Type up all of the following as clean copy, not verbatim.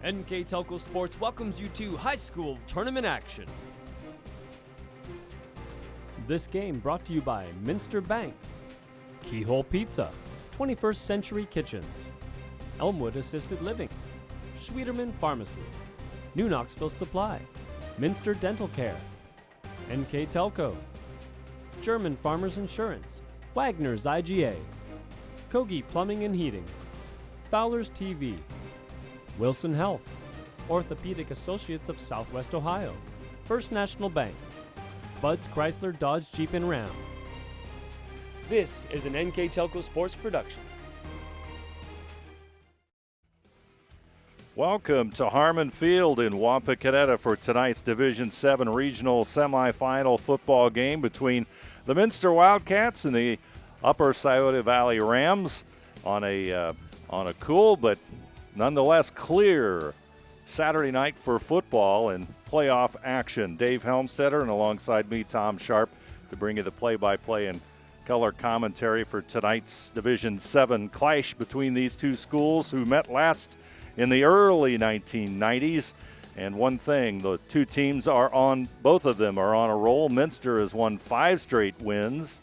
NKTelco Sports welcomes you to high school tournament action. This game brought to you by Minster Bank, Keyhole Pizza, 21st Century Kitchens, Elmwood Assisted Living, Schwederman Pharmacy, New Knoxville Supply, Minster Dental Care, NKTelco, German Farmers Insurance, Wagner's IGA, Kogi Plumbing and Heating, Fowler's TV, Wilson Health, Orthopedic Associates of Southwest Ohio, First National Bank, Bud's Chrysler Dodge Jeep and Ram. This is an NKTelco Sports production. Welcome to Harmon Field in Wapakoneta for tonight's Division 7 regional semifinal football game between the Minster Wildcats and the Upper Scioto Valley Rams on a cool but nonetheless clear Saturday night for football and playoff action. Dave Helmstetter and alongside me, Tom Sharp, to bring you the play-by-play and color commentary for tonight's Division 7 clash between these two schools who met last in the early 1990s. And one thing, the two teams both of them are on a roll. Minster has won 5 straight wins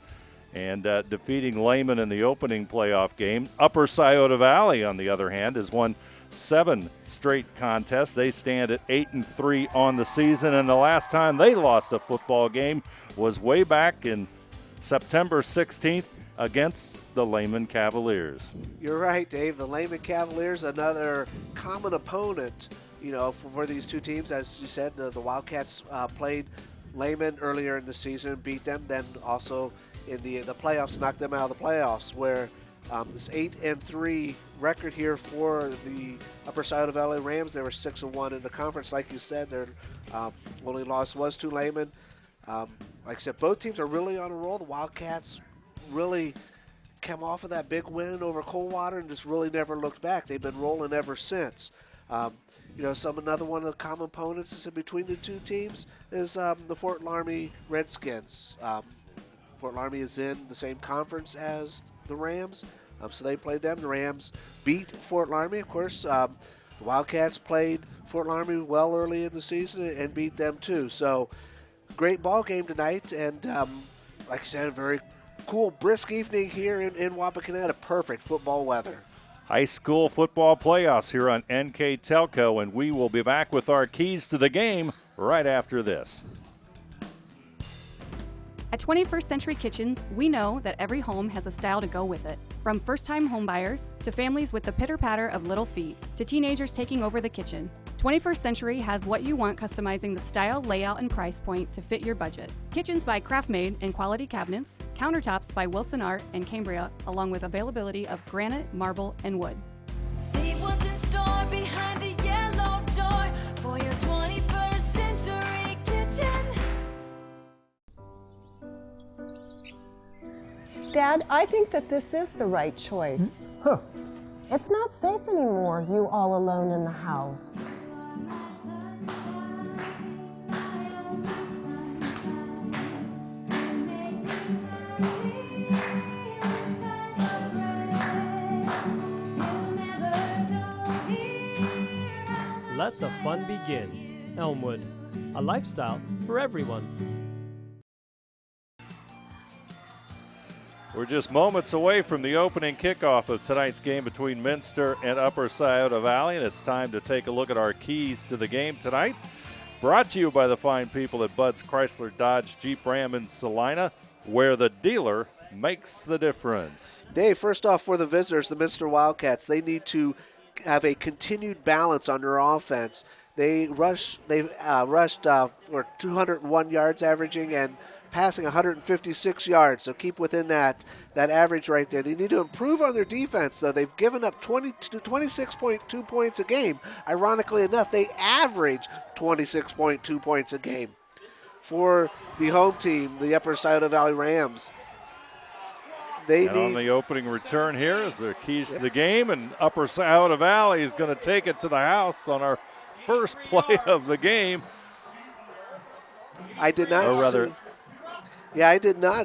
and defeating Lehman in the opening playoff game. Upper Scioto Valley, on the other hand, has won 7 straight contests. They stand at 8-3 on the season, and the last time they lost a football game was way back in September 16th against the Lehman Cavaliers. You're right, Dave. The Lehman Cavaliers, another common opponent, for these two teams. As you said, the Wildcats played Lehman earlier in the season, beat them, then also in the playoffs, knocked them out of the playoffs, where this 8-3 record here for the Upper Scioto Valley Rams. They were 6-1 in the conference. Like you said, their only loss was to Lehman. Like I said, both teams are really on a roll. The Wildcats really came off of that big win over Coldwater and just really never looked back. They've been rolling ever since. Another one of the common opponents is in between the two teams is the Fort Laramie Redskins. Fort Laramie is in the same conference as the Rams, so they played them. The Rams beat Fort Laramie, of course. The Wildcats played Fort Laramie well early in the season and beat them too. So great ball game tonight, and like I said, a very cool, brisk evening here in Wapakoneta. Perfect football weather. High school football playoffs here on NKTelco, and we will be back with our keys to the game right after this. At 21st Century Kitchens, we know that every home has a style to go with it. From first-time homebuyers to families with the pitter-patter of little feet to teenagers taking over the kitchen, 21st Century has what you want, customizing the style, layout, and price point to fit your budget. Kitchens by Craftmade and quality cabinets, countertops by Wilson Art and Cambria, along with availability of granite, marble, and wood. See what's in store behind the yellow door for your 21st Century Kitchen. Dad, I think that this is the right choice. Huh. It's not safe anymore, you all alone in the house. Let the fun begin. Elmwood, a lifestyle for everyone. We're just moments away from the opening kickoff of tonight's game between Minster and Upper Scioto Valley, and it's time to take a look at our keys to the game tonight. Brought to you by the fine people at Bud's Chrysler Dodge Jeep Ram in Salina, where the dealer makes the difference. Dave, first off, for the visitors, the Minster Wildcats, they need to have a continued balance on their offense. They rushed for 201 yards averaging and passing 156 yards, so keep within that average right there. They need to improve on their defense, though. They've given up 26.2 points a game. Ironically enough, they average 26.2 points a game. For the home team, the Upper Scioto Valley Rams, on the opening return here is their keys to the game, and Upper Scioto Valley is going to take it to the house on our first play of the game. I did not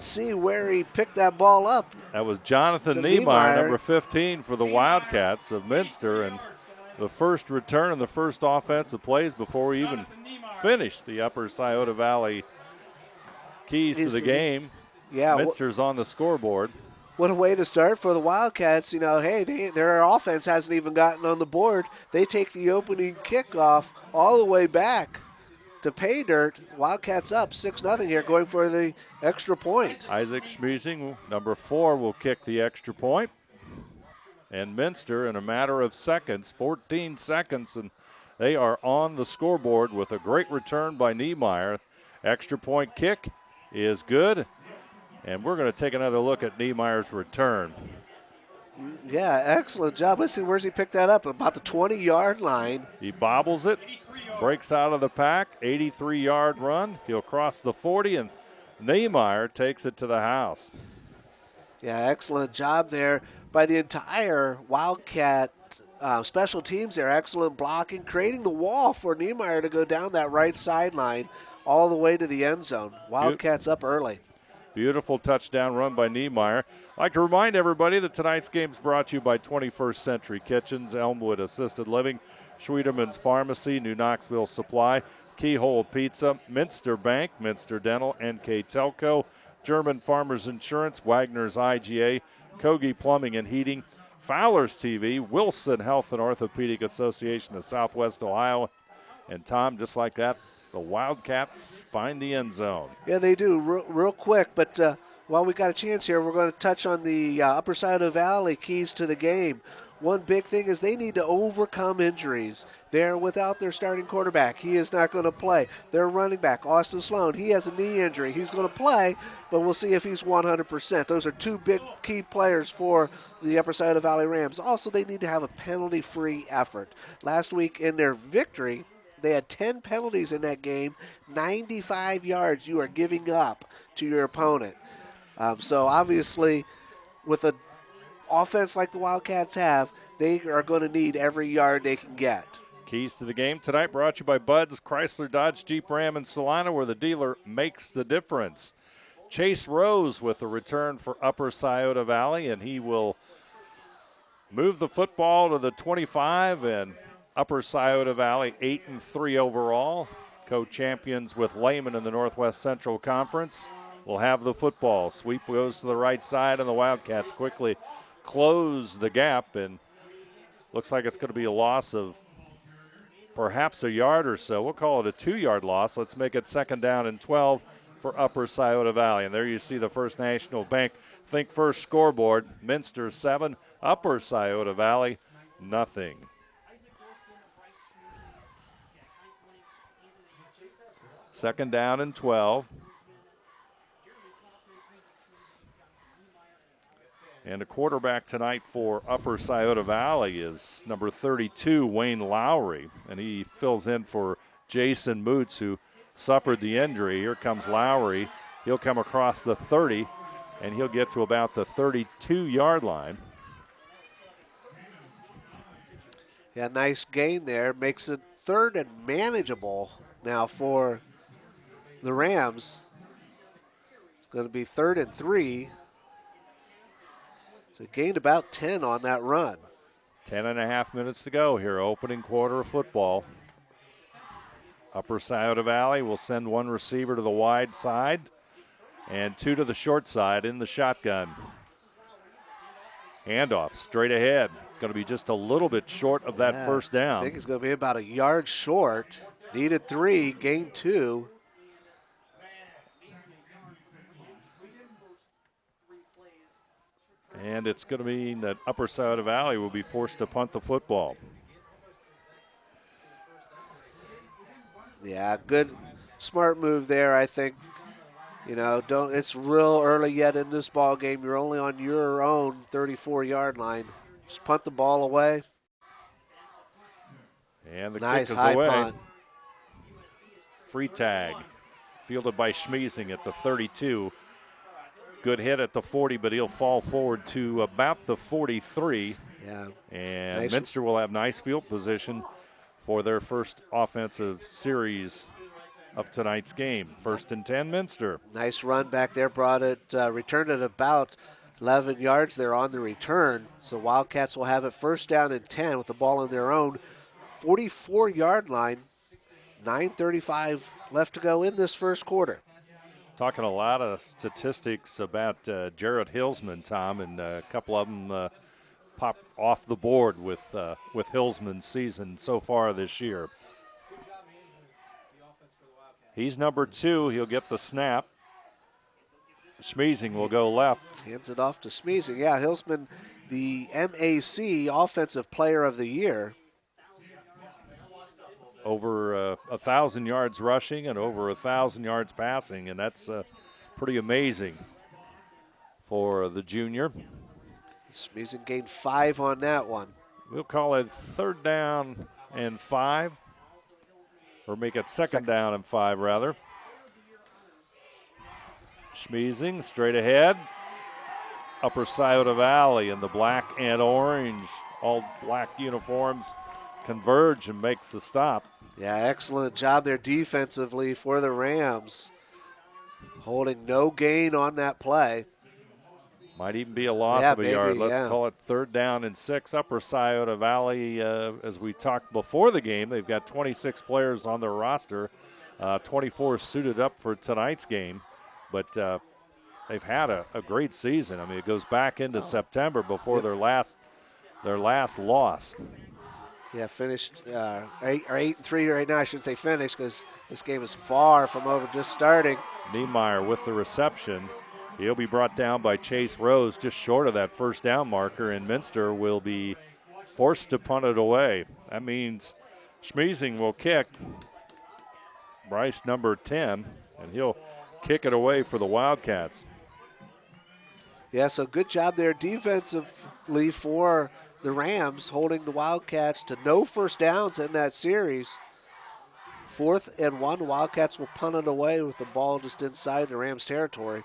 see where he picked that ball up. That was Jonathan Niemeyer, number 15 for the Wildcats of Minster, and the first return and the first offensive plays before we even finish the Upper Scioto Valley keys to the game. Yeah, Minster's on the scoreboard. What a way to start for the Wildcats. You know, hey, their offense hasn't even gotten on the board. They take the opening kickoff all the way back to pay dirt. Wildcats up 6-0 here, going for the extra point. Isaac Schmiesing, number 4, will kick the extra point. And Minster, in a matter of seconds, 14 seconds, and they are on the scoreboard with a great return by Niemeyer. Extra point kick is good. And we're going to take another look at Niemeyer's return. Yeah, excellent job. Let's see, where's he picked that up? About the 20-yard line. He bobbles it, breaks out of the pack, 83-yard run. He'll cross the 40, and Niemeyer takes it to the house. Yeah, excellent job there by the entire Wildcat special teams there. Excellent blocking, creating the wall for Niemeyer to go down that right sideline all the way to the end zone. Wildcats up early. Beautiful touchdown run by Niemeyer. I'd like to remind everybody that tonight's game is brought to you by 21st Century Kitchens, Elmwood Assisted Living, Schwieterman's Pharmacy, New Knoxville Supply, Keyhole Pizza, Minster Bank, Minster Dental, NKTelco, German Farmers Insurance, Wagner's IGA, Kogi Plumbing and Heating, Fowler's TV, Wilson Health and Orthopedic Association of Southwest Ohio. And Tom, just like that, the Wildcats find the end zone. Yeah, they do, real quick. But while we got a chance here, we're going to touch on the Upper Scioto Valley keys to the game. One big thing is they need to overcome injuries. They're without their starting quarterback. He is not going to play. Their running back, Austin Sloan, he has a knee injury. He's going to play, but we'll see if he's 100%. Those are two big key players for the Upper Scioto Valley Rams. Also, they need to have a penalty-free effort. Last week in their victory, they had 10 penalties in that game, 95 yards you are giving up to your opponent. So obviously, with an offense like the Wildcats have, they are going to need every yard they can get. Keys to the game tonight brought to you by Bud's, Chrysler, Dodge, Jeep, Ram, and Salina, where the dealer makes the difference. Chase Rose with a return for Upper Scioto Valley, and he will move the football to the 25, and Upper Scioto Valley 8-3 overall. Co-champions with Lehman in the Northwest Central Conference will have the football. Sweep goes to the right side, and the Wildcats quickly close the gap, and looks like it's going to be a loss of perhaps a yard or so. We'll call it a 2-yard loss. Let's make it 2nd down and 12 for Upper Scioto Valley. And there you see the First National Bank Think First scoreboard. Minster 7, Upper Scioto Valley nothing. Second down and 12. And the quarterback tonight for Upper Scioto Valley is number 32, Wayne Lowry. And he fills in for Jason Moots, who suffered the injury. Here comes Lowry. He'll come across the 30, and he'll get to about the 32-yard line. Yeah, nice gain there. Makes it 3rd and manageable now for the Rams. It's going to be 3rd and 3. So gained about 10 on that run. 10.5 minutes to go here, opening quarter of football. Upper Scioto Valley will send one receiver to the wide side and 2 to the short side in the shotgun. Handoff straight ahead. Going to be just a little bit short of that first down. I think it's going to be about a yard short. Needed 3, gained 2. And it's going to mean that Upper Scioto Valley will be forced to punt the football. Yeah, good, smart move there, I think. You know, it's real early yet in this ball game. You're only on your own 34-yard line. Just punt the ball away. And the nice kick is high away. Punt. Free tag. Fielded by Schmiesing at the 32. Good hit at the 40, but he'll fall forward to about the 43. Yeah. And nice. Minster will have nice field position for their first offensive series of tonight's game. 1st and 10, Minster. Nice run back there. Brought it, returned it about 11 yards there on the return. So Wildcats will have it first down and 10 with the ball on their own 44-yard line. 9:35 left to go in this first quarter. Talking a lot of statistics about Jarrett Hillsman, Tom, and a couple of them pop off the board with Hillsman's season so far this year. He's number 2. He'll get the snap. Schmeezing will go left. Hands it off to Schmeezing. Yeah, Hillsman, the MAC Offensive Player of the Year. Over 1,000 yards rushing and over 1,000 yards passing, and that's pretty amazing for the junior. Schmeezing gained 5 on that one. We'll call it 3rd down and 5, or make it second down and 5, rather. Schmeezing straight ahead. Upper Scioto Valley in the black and orange, all black uniforms converge and makes the stop. Yeah, excellent job there defensively for the Rams. Holding no gain on that play. Might even be a loss of a yard. Let's call it 3rd down and 6. Upper Scioto Valley, as we talked before the game, they've got 26 players on their roster, 24 suited up for tonight's game. But they've had a great season. I mean, it goes back into September before their last loss. Yeah, finished 8-3 right now. I shouldn't say finished because this game is far from over, just starting. Niemeyer with the reception. He'll be brought down by Chase Rose just short of that first down marker, and Minster will be forced to punt it away. That means Schmeezing will kick. Bryce, number 10, and he'll kick it away for the Wildcats. Yeah, so good job there defensively for the Rams, holding the Wildcats to no first downs in that series. 4th and 1, Wildcats will punt it away with the ball just inside the Rams' territory.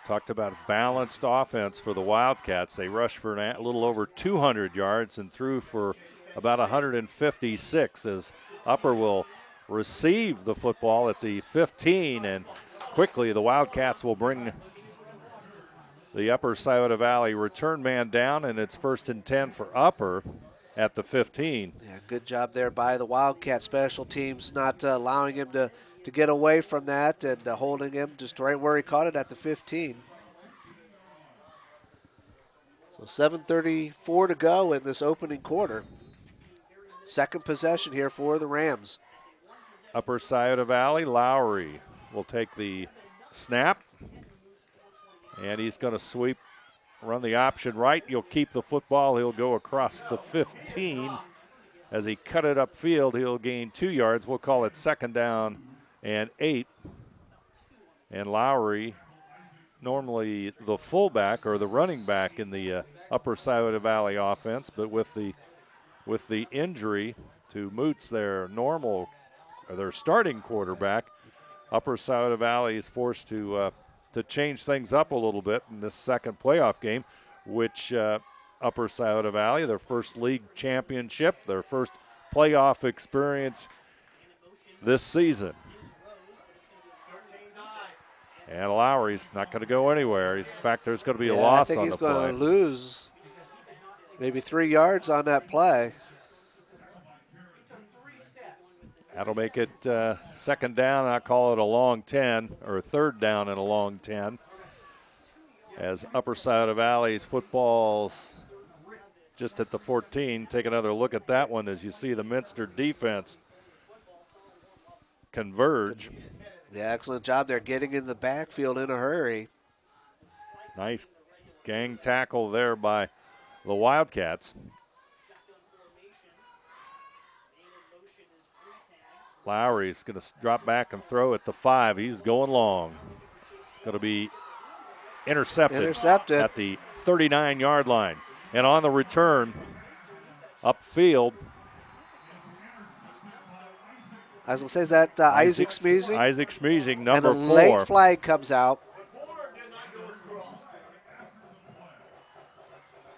Talked about a balanced offense for the Wildcats. They rushed for a little over 200 yards and threw for about 156 as Upper will receive the football at the 15, and quickly the Wildcats will bring the Upper Scioto Valley return man down, and it's 1st and 10 for Upper at the 15. Yeah, good job there by the Wildcat special teams, not allowing him to get away from that and holding him just right where he caught it at the 15. So 7:34 to go in this opening quarter. Second possession here for the Rams. Upper Scioto Valley, Lowry will take the snap, and he's going to sweep, run the option right. He'll keep the football. He'll go across the 15. As he cut it upfield, he'll gain 2 yards. We'll call it 2nd down and 8. And Lowry, normally the fullback or the running back in the Upper Scioto Valley offense, but with the injury to Moots, their starting quarterback, Upper Scioto Valley is forced to change things up a little bit in this second playoff game, which Upper Scioto Valley, their first league championship, their first playoff experience this season. And Lowry's not going to go anywhere. In fact, there's going to be a loss on the play. I think he's going to lose maybe 3 yards on that play. That'll make it 2nd down. I call it a long 10, or 3rd down and a long 10. As Upper Scioto Valley's football's just at the 14. Take another look at that one as you see the Minster defense converge. Yeah, excellent job there getting in the backfield in a hurry. Nice gang tackle there by the Wildcats. Lowry's going to drop back and throw at the 5. He's going long. It's going to be intercepted at the 39-yard line. And on the return, upfield. I was going to say, is that Isaac Schmeezing? Isaac Schmeezing, number 4. And a late flag comes out.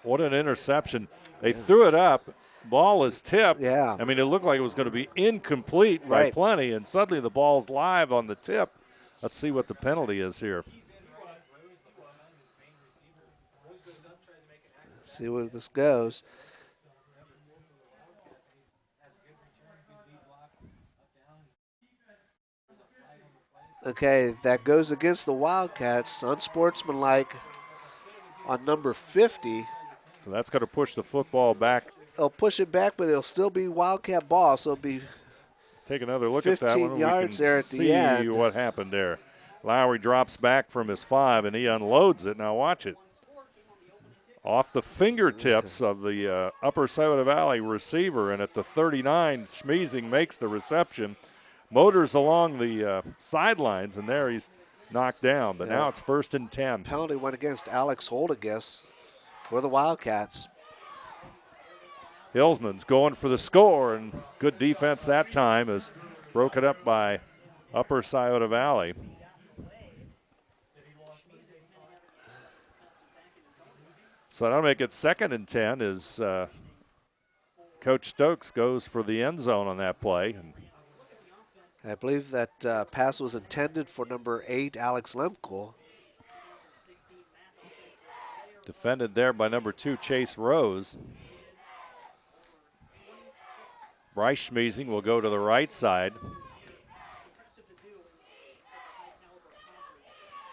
What an interception. They threw it up. Ball is tipped. Yeah. I mean, it looked like it was going to be incomplete by plenty, and suddenly the ball's live on the tip. Let's see what the penalty is here. See where this goes. Okay, that goes against the Wildcats. Unsportsmanlike on number 50. So that's going to push the football back. They'll push it back, but it'll still be Wildcat ball, so it'll be Take another look at that 15 one. yards we can there at the see end. what happened there. Lowry drops back from his 5, and he unloads it. Now watch it. Off the fingertips of the Upper Scioto Valley receiver, and at the 39, Schmiesing makes the reception, motors along the sidelines, and there he's knocked down. But now it's 1st and 10. Penalty went against Alex Holdigus for the Wildcats. Hillsman's going for the score, and good defense that time is broken up by Upper Scioto Valley. So that'll make it 2nd and 10 as Coach Stokes goes for the end zone on that play. And I believe that pass was intended for number 8, Alex Lemko. defended there by number 2, Chase Rose. Bryce Schmiesing will go to the right side.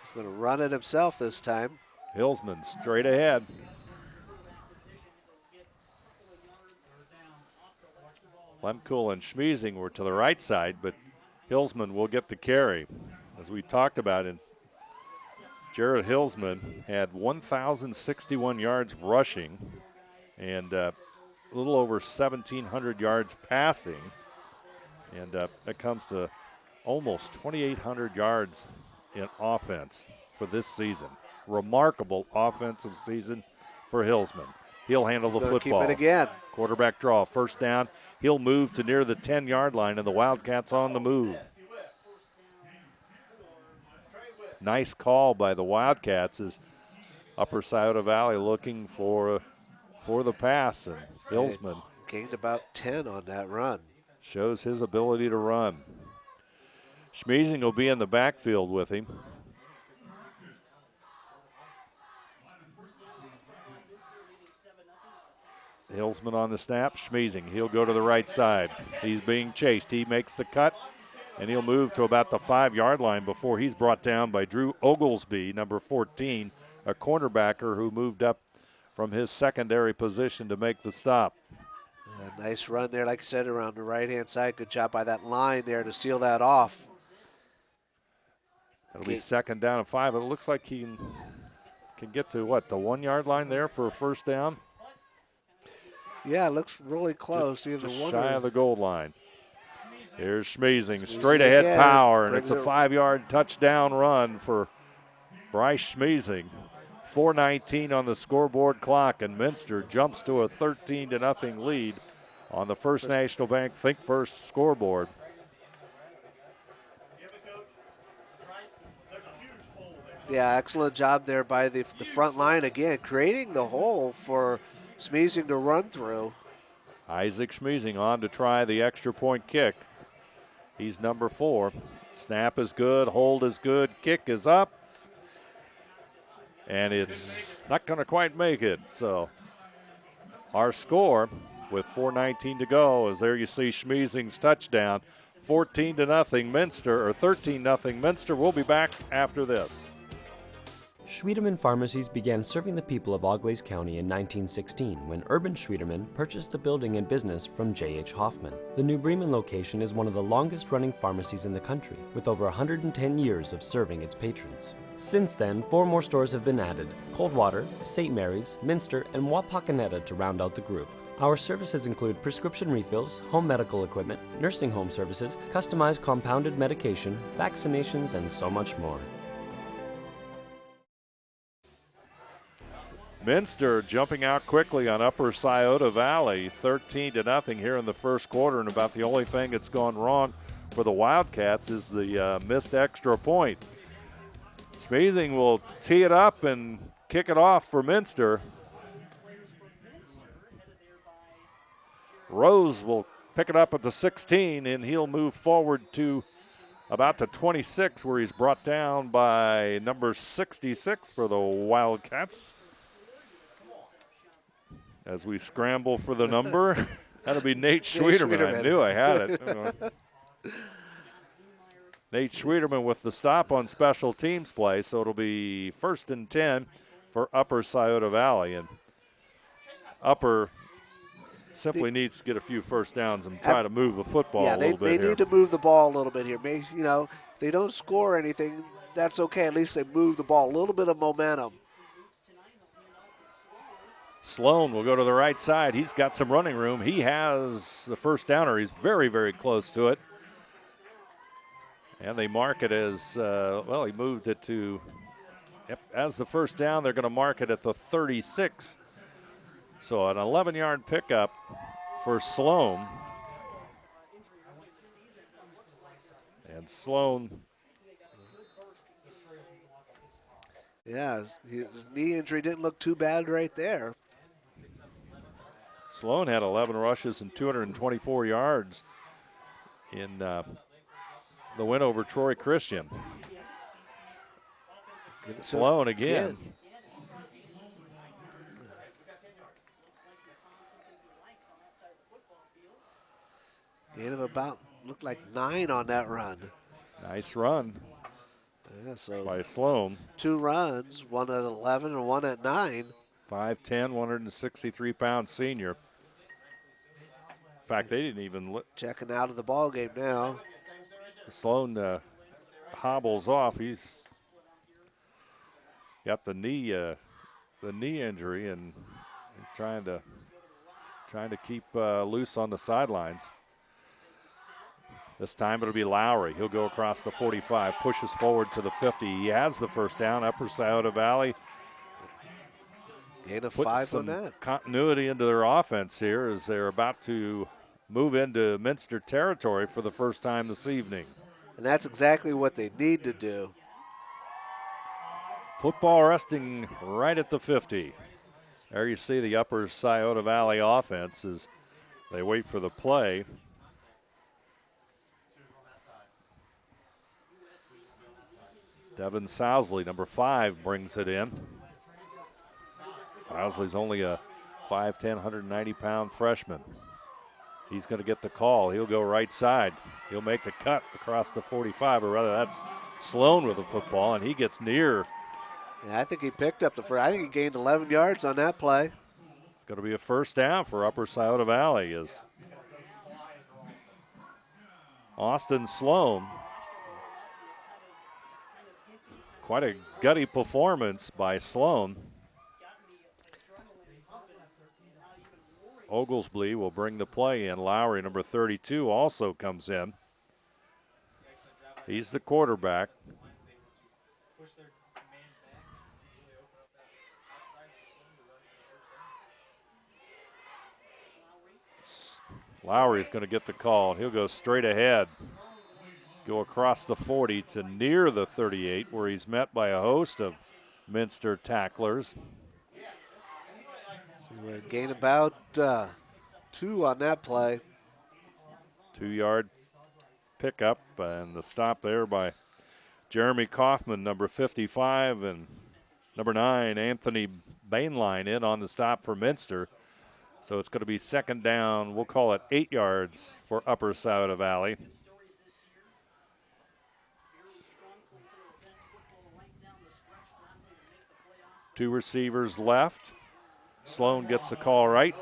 He's going to run it himself this time. Hillsman straight ahead. Lemkuhl and Schmiesing were to the right side, but Hillsman will get the carry. As we talked about, Jared Hillsman had 1,061 yards rushing and a little over 1,700 yards passing. And that comes to almost 2,800 yards in offense for this season. Remarkable offensive season for Hillsman. He'll handle the football. Keep it again. Quarterback draw, first down. He'll move to near the 10-yard line, and the Wildcats on the move. Nice call by the Wildcats as Upper Scioto Valley looking for the pass, and Hillsman gained about 10 on that run. Shows his ability to run. Schmiesing will be in the backfield with him. Hillsman on the snap. Schmiesing, he'll go to the right side. He's being chased. He makes the cut, and he'll move to about the 5-yard line before he's brought down by Drew Oglesby, number 14, a cornerbacker who moved up from his secondary position to make the stop. A nice run there, like I said, around the right-hand side. Good job by that line there to seal that off. It'll be second down and 5. It looks like he can get to, what, the 1-yard line there for a first down? Yeah, it looks really close. Just shy of the goal line. Here's Schmiesing, straight ahead power, and it's a 5-yard touchdown run for Bryce Schmiesing. 4:19 on the scoreboard clock, and Minster jumps to a 13-0 lead on the First National Bank Think First scoreboard. Yeah, excellent job there by the front line again, creating the hole for Schmiesing to run through. Isaac Schmiesing on to try the extra point kick. He's number 4. Snap is good, hold is good, kick is up. And it's not going to quite make it. So our score with 4:19 to go is there you see Schmiesing's touchdown. 14-0 Minster, or 13-0 Minster. We'll be back after this. Schwiedemann Pharmacies began serving the people of Auglaize County in 1916 when Urban Schwiedemann purchased the building and business from J.H. Hoffman. The New Bremen location is one of the longest-running pharmacies in the country, with over 110 years of serving its patrons. Since then, 4 more stores have been added: Coldwater, St. Mary's, Minster, and Wapakoneta to round out the group. Our services include prescription refills, home medical equipment, nursing home services, customized compounded medication, vaccinations, and so much more. Minster jumping out quickly on Upper Scioto Valley, 13-0 here in the first quarter, and about the only thing that's gone wrong for the Wildcats is the missed extra point. Schmiesing will tee it up and kick it off for Minster. Rose will pick it up at the 16, and he'll move forward to about the 26, where he's brought down by number 66 for the Wildcats. as we scramble for the number. That'll be Nate Schwieterman. I knew I had it. Nate Schwieterman with the stop on special teams play, so it'll be 1st and 10 for Upper Scioto Valley. And Upper simply needs to get a few first downs and try to move the football a little bit here. Yeah, they need to move the ball a little bit here. Maybe, if they don't score anything, that's okay. At least they move the ball. A little bit of momentum. Sloan will go to the right side. He's got some running room. He has the first downer. He's very, very close to it. And they mark it as, he moved it to, as the first down, they're going to mark it at the 36. So an 11-yard pickup for Sloan. And Sloan. Yeah, his knee injury didn't look too bad right there. Sloan had 11 rushes and 224 yards in the win over Troy Christian. Sloan again. Gain of about, looked like 9 on that run. Nice run. Yeah, so by Sloan. 2 runs, one at 11 and one at 9. 5'10", 163-pound senior. In fact, they didn't even checking out of the ball game now. Sloan hobbles off. He's got the knee injury and trying to keep loose on the sidelines. This time it'll be Lowry. He'll go across the 45, pushes forward to the 50. He has the first down. Upper Scioto Valley. Gain of 5 on that. Continuity into their offense here as they're about to move into Minster territory for the first time this evening. And that's exactly what they need to do. Football resting right at the 50. There you see the Upper Scioto Valley offense as they wait for the play. Devin Sousley, number 5, brings it in. Sousley's only a 5'10", 190-pound freshman. He's going to get the call. He'll go right side. He'll make the cut across the 45, or rather that's Sloan with the football, and he gets near. Yeah, I think he picked up the first. I think he gained 11 yards on that play. It's going to be a first down for Upper Scioto Valley as Austin Sloan. Quite a gutty performance by Sloan. Oglesby will bring the play in. Lowry, number 32, also comes in. He's the quarterback. Lowry's going to get the call. He'll go straight ahead. Go across the 40 to near the 38, where he's met by a host of Minster tacklers. So we gain about 2 on that play. 2-yard pickup, and the stop there by Jeremy Kaufman, number 55, and number 9, Anthony Bainline, in on the stop for Minster. So it's going to be second down. We'll call it 8 yards for Upper Scioto Valley. Two receivers left. Sloan gets the call right.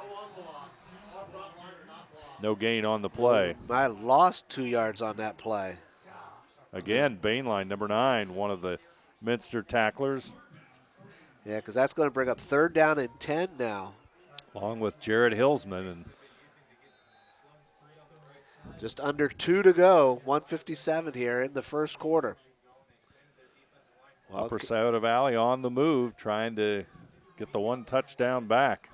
No gain on the play. I lost 2 yards on that play. Again, Bainline, number 9, one of the Minster tacklers. Yeah, because that's going to bring up 3rd down and 10 now. Along with Jared Hillsman. And just under 2 to go, 1:57 here in the first quarter. Upper Scioto Valley on the move, trying to get the 1 touchdown back.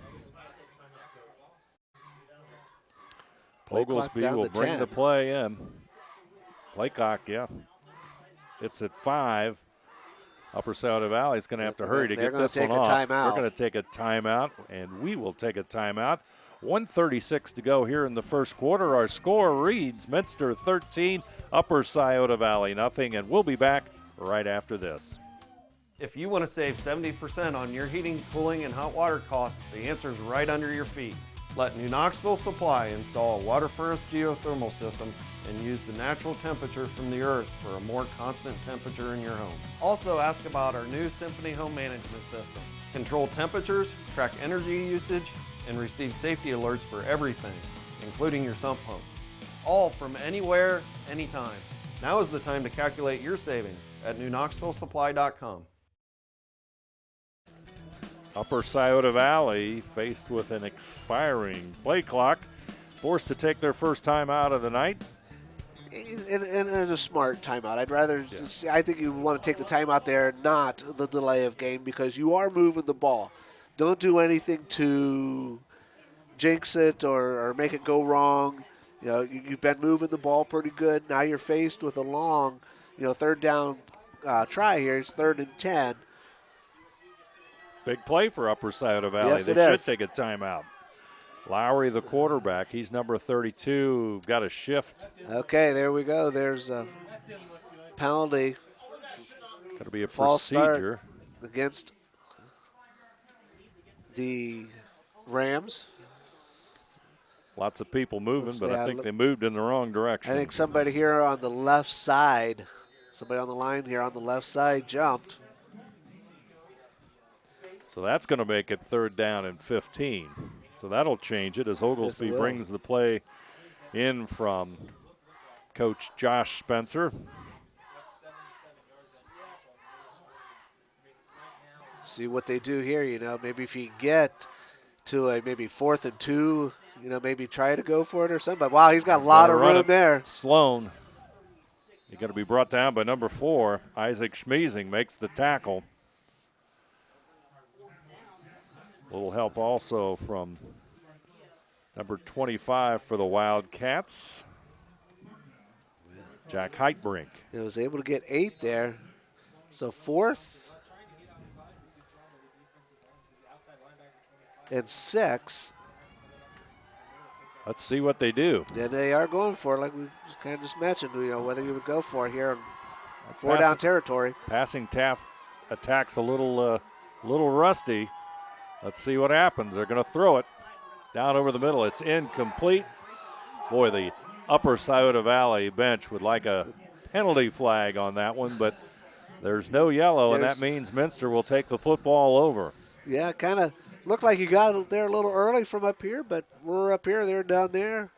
Oglesby will bring the play in. Play clock, yeah. It's at 5. Upper Scioto Valley is going to have to hurry to get this one off. They're going to take a timeout, and we will take a timeout. 1:36 to go here in the first quarter. Our score reads Minster 13, Upper Scioto Valley nothing, and we'll be back right after this. If you want to save 70% on your heating, cooling, and hot water costs, the answer is right under your feet. Let New Knoxville Supply install a water furnace geothermal system and use the natural temperature from the earth for a more constant temperature in your home. Also ask about our new Symphony Home Management System. Control temperatures, track energy usage, and receive safety alerts for everything, including your sump pump. All from anywhere, anytime. Now is the time to calculate your savings at newknoxvillesupply.com. Upper Scioto Valley faced with an expiring play clock, forced to take their first time out of the night. And a smart timeout. I'd rather, I think you want to take the timeout there, not the delay of game, because you are moving the ball. Don't do anything to jinx it or make it go wrong. You know, you've been moving the ball pretty good. Now you're faced with a long, third down try here. It's 3rd and 10. Big play for Upper Scioto Valley. Yes, they it should is. take a timeout. Lowry, the quarterback, he's number 32, got a shift. Okay, there we go. There's a penalty. Got to be a False start procedure against the Rams. Lots of people moving, but Yeah, I think they moved in the wrong direction. I think somebody here on the left side, somebody on the line here on the left side jumped. So that's going to make it 3rd down and 15. So that'll change it as Oglesby Yes, it will. brings the play in from Coach Josh Spencer. See what they do here, maybe if you get to a maybe 4th and 2, maybe try to go for it or something. But wow, he's got a lot of room there. Sloan. He's going to be brought down by number 4. Isaac Schmeezing makes the tackle. A little help also from number 25 for the Wildcats, Jack Heitbrink. He was able to get 8 there. So 4th and 6. Let's see what they do. And they are going for it, like we kind of just mentioned, whether you would go for it here in 4-down territory. Passing attack's a little rusty. Let's see what happens. They're going to throw it down over the middle. It's incomplete. Boy, the Upper Scioto Valley bench would like a penalty flag on that one, but there's no yellow, and that means Minster will take the football over. Yeah, kind of looked like you got there a little early from up here, but we're up here, they're down there.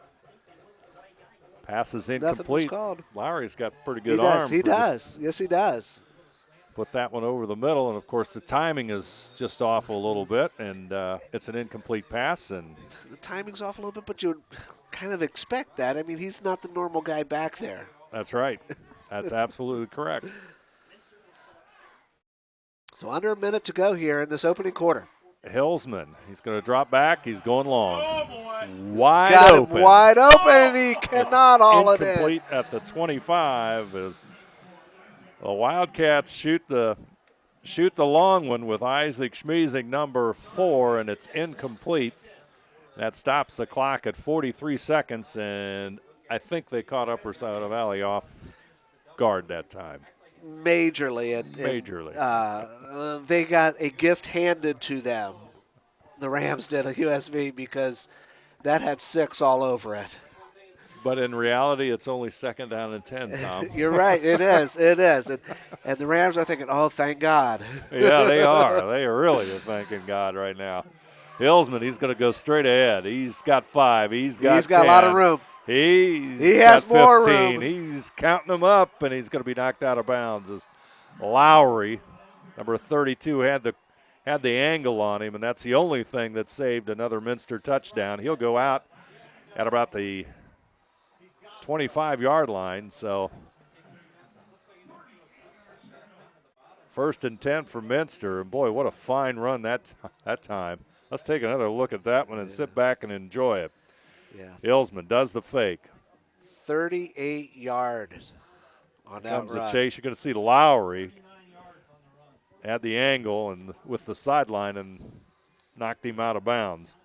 Pass is Nothing was incomplete. called. Lowry's got pretty good He does. arm. He does. Yes, he does. Put that one over the middle, and of course the timing is just off a little bit, and it's an incomplete pass. And the timing's off a little bit, but you kind of expect that. I mean, he's not the normal guy back there. That's right. That's absolutely correct. So under a minute to go here in this opening quarter. Hillsman, he's going to drop back. He's going long. Wide Got open. him wide open, and he cannot haul it in. Incomplete at the 25 as the Wildcats shoot the long one with Isaac Schmeezing, number 4, and it's incomplete. That stops the clock at 43 seconds, and I think they caught Upper Scioto Valley off guard that time. Majorly. Majorly. They got a gift handed to them. The Rams did at USB because that had 6 all over it. But in reality, it's only 2nd down and 10, Tom. You're right. It is. It is. And the Rams are thinking, oh, thank God. Yeah, they are. They are really thanking God right now. Hillsman, he's going to go straight ahead. He's got 5. He's got 10. A lot of room. He has got more 15. room. He's counting them up, and he's going to be knocked out of bounds as Lowry, number 32, had the angle on him, and that's the only thing that saved another Minster touchdown. He'll go out at about the 25-yard line, so 1st and 10 for Minster. And boy, what a fine run that time. Let's take another look at that one and sit back and enjoy it. Yeah. Hillsman does the fake. 38 yards on that Comes run. the chase. You're going to see Lowry had the angle and with the sideline and knocked him out of bounds.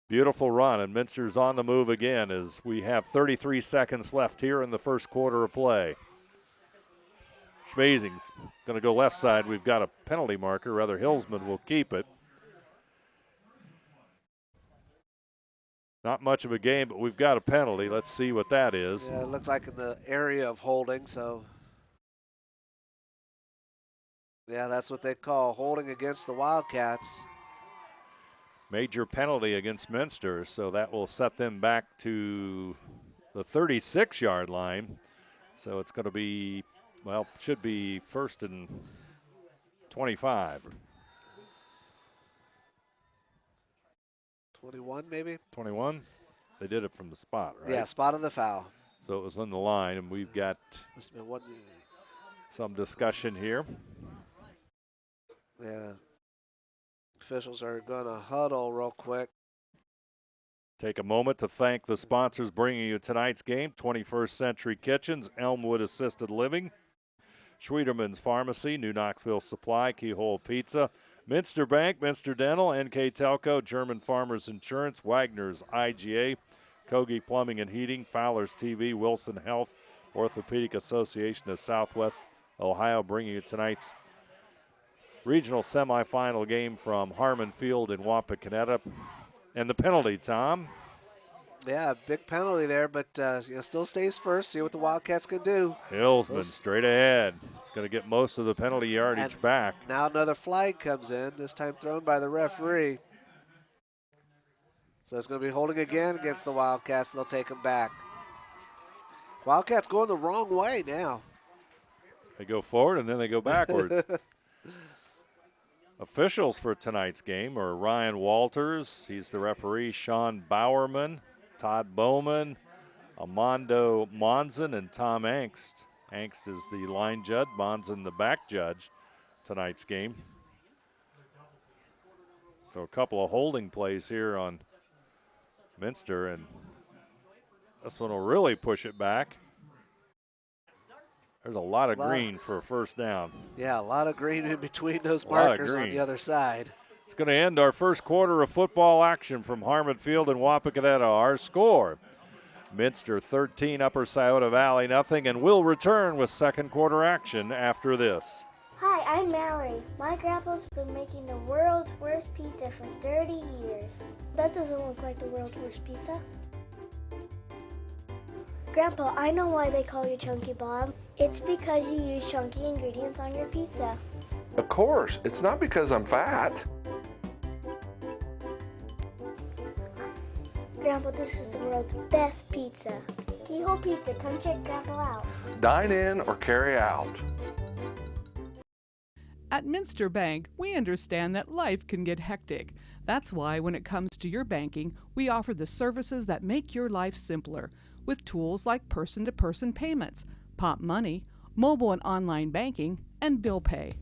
Beautiful run, and Minster's on the move again as we have 33 seconds left here in the first quarter of play. Schmazing's going to go left side. We've got a penalty marker. Rather, Hillsman will keep it. Not much of a game, but we've got a penalty. Let's see what that is. Yeah, it looked like in the area of holding, so. Yeah, that's what they call holding against the Wildcats. Major penalty against Minster, so that will set them back to the 36-yard line. So it's going to be, well, should be 1st and 25. 21 maybe? 21. They did it from the spot, right? Yeah, spot on the foul. So it was on the line, and we've got Must have been one. some discussion here. Yeah. Officials are going to huddle real quick. Take a moment to thank the sponsors bringing you tonight's game: 21st Century Kitchens, Elmwood Assisted Living, Schwieterman's Pharmacy, New Knoxville Supply, Keyhole Pizza, Minster Bank, Minster Dental, NKTelco, German Farmers Insurance, Wagner's IGA, Kogi Plumbing and Heating, Fowler's TV, Wilson Health, Orthopedic Association of Southwest Ohio, bringing you tonight's regional semifinal game from Harmon Field in Wapakoneta. And the penalty, Tom. Yeah, big penalty there, but still stays first. See what the Wildcats can do. Hillsman straight ahead. It's going to get most of the penalty yardage back. Now another flag comes in, this time thrown by the referee. So it's going to be holding again against the Wildcats. They'll take them back. Wildcats going the wrong way now. They go forward and then they go backwards. Officials for tonight's game are Ryan Walters. He's the referee. Sean Bowerman, Todd Bowman, Amando Monson, and Tom Angst. Angst is the line judge, Monson the back judge tonight's game. So a couple of holding plays here on Minster, and this one will really push it back. There's a lot of green for a first down. Yeah, a lot of green in between those markers on the other side. It's going to end our first quarter of football action from Harmon Field in Wapakoneta. Our score, Minster 13, Upper Scioto Valley nothing, and we'll return with second quarter action after this. Hi, I'm Mallory. My grandpa's been making the world's worst pizza for 30 years. That doesn't look like the world's worst pizza. Grandpa, I know why they call you Chunky Bob. It's because you use chunky ingredients on your pizza. Of course, it's not because I'm fat. Grandpa, this is the world's best pizza. Keyhole Pizza, come check Grandpa out. Dine in or carry out. At Minster Bank, we understand that life can get hectic. That's why when it comes to your banking, we offer the services that make your life simpler with tools like person-to-person payments, Pop Money, mobile and online banking, and bill pay.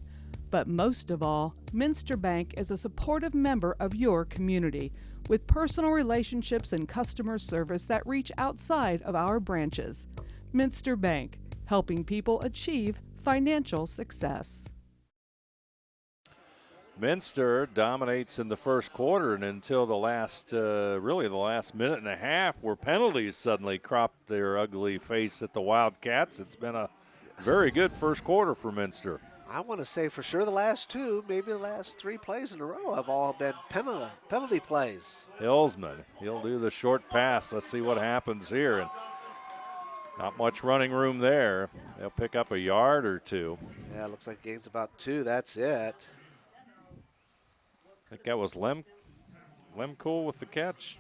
But most of all, Minster Bank is a supportive member of your community with personal relationships and customer service that reach outside of our branches. Minster Bank, helping people achieve financial success. Minster dominates in the first quarter, and until the last, really the last minute and a half, where penalties suddenly cropped their ugly face at the Wildcats. It's been a very good first quarter for Minster. I want to say for sure the last two, maybe the last three plays in a row have all been penalty plays. Hillsman, he'll do the short pass. Let's see what happens here. And not much running room there. They'll pick up a yard or two. Yeah, it looks like gain's about 2. That's it. I think that was Lemcool with the catch.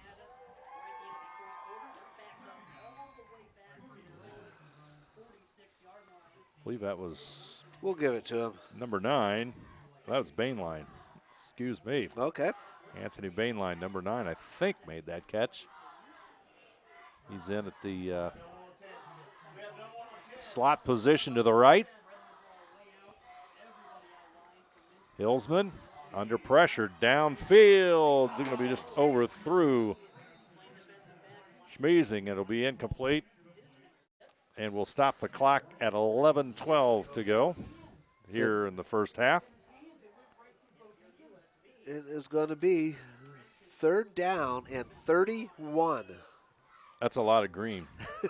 I believe that was. We'll give it to him. Number 9. That was Bainline. Excuse me. Okay. Anthony Bainline, number 9, I think made that catch. He's in at the slot position to the right. Hillsman under pressure downfield. It's going to be just overthrew Schmazing. It'll be incomplete. And we'll stop the clock at 11:12 to go here in the first half. It is going to be 3rd down and 31. That's a lot of green.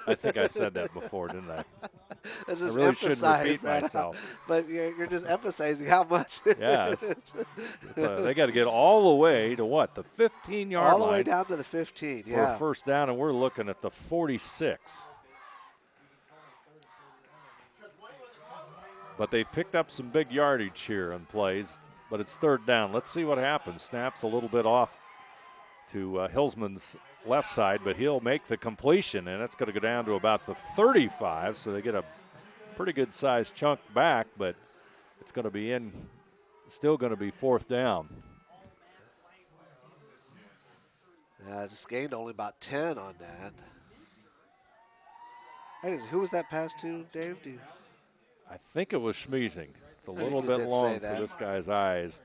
I think I said that before, didn't I? Let's just really shouldn't emphasize repeat that. myself. But you're just emphasizing how much. Yeah, they got to get all the way to what? The 15-yard line. All the way down to the 15, for a first down, and we're looking at the 46. But they've picked up some big yardage here on plays, but it's third down. Let's see what happens. Snaps a little bit off to Hillsman's left side, but he'll make the completion, and it's going to go down to about the 35, so they get a pretty good-sized chunk back, but it's going to be still going to be fourth down. Just gained only about 10 on that. Hey, who was that pass to, Dave? I think it was Schmeezing. It's a little bit long for this guy's eyes.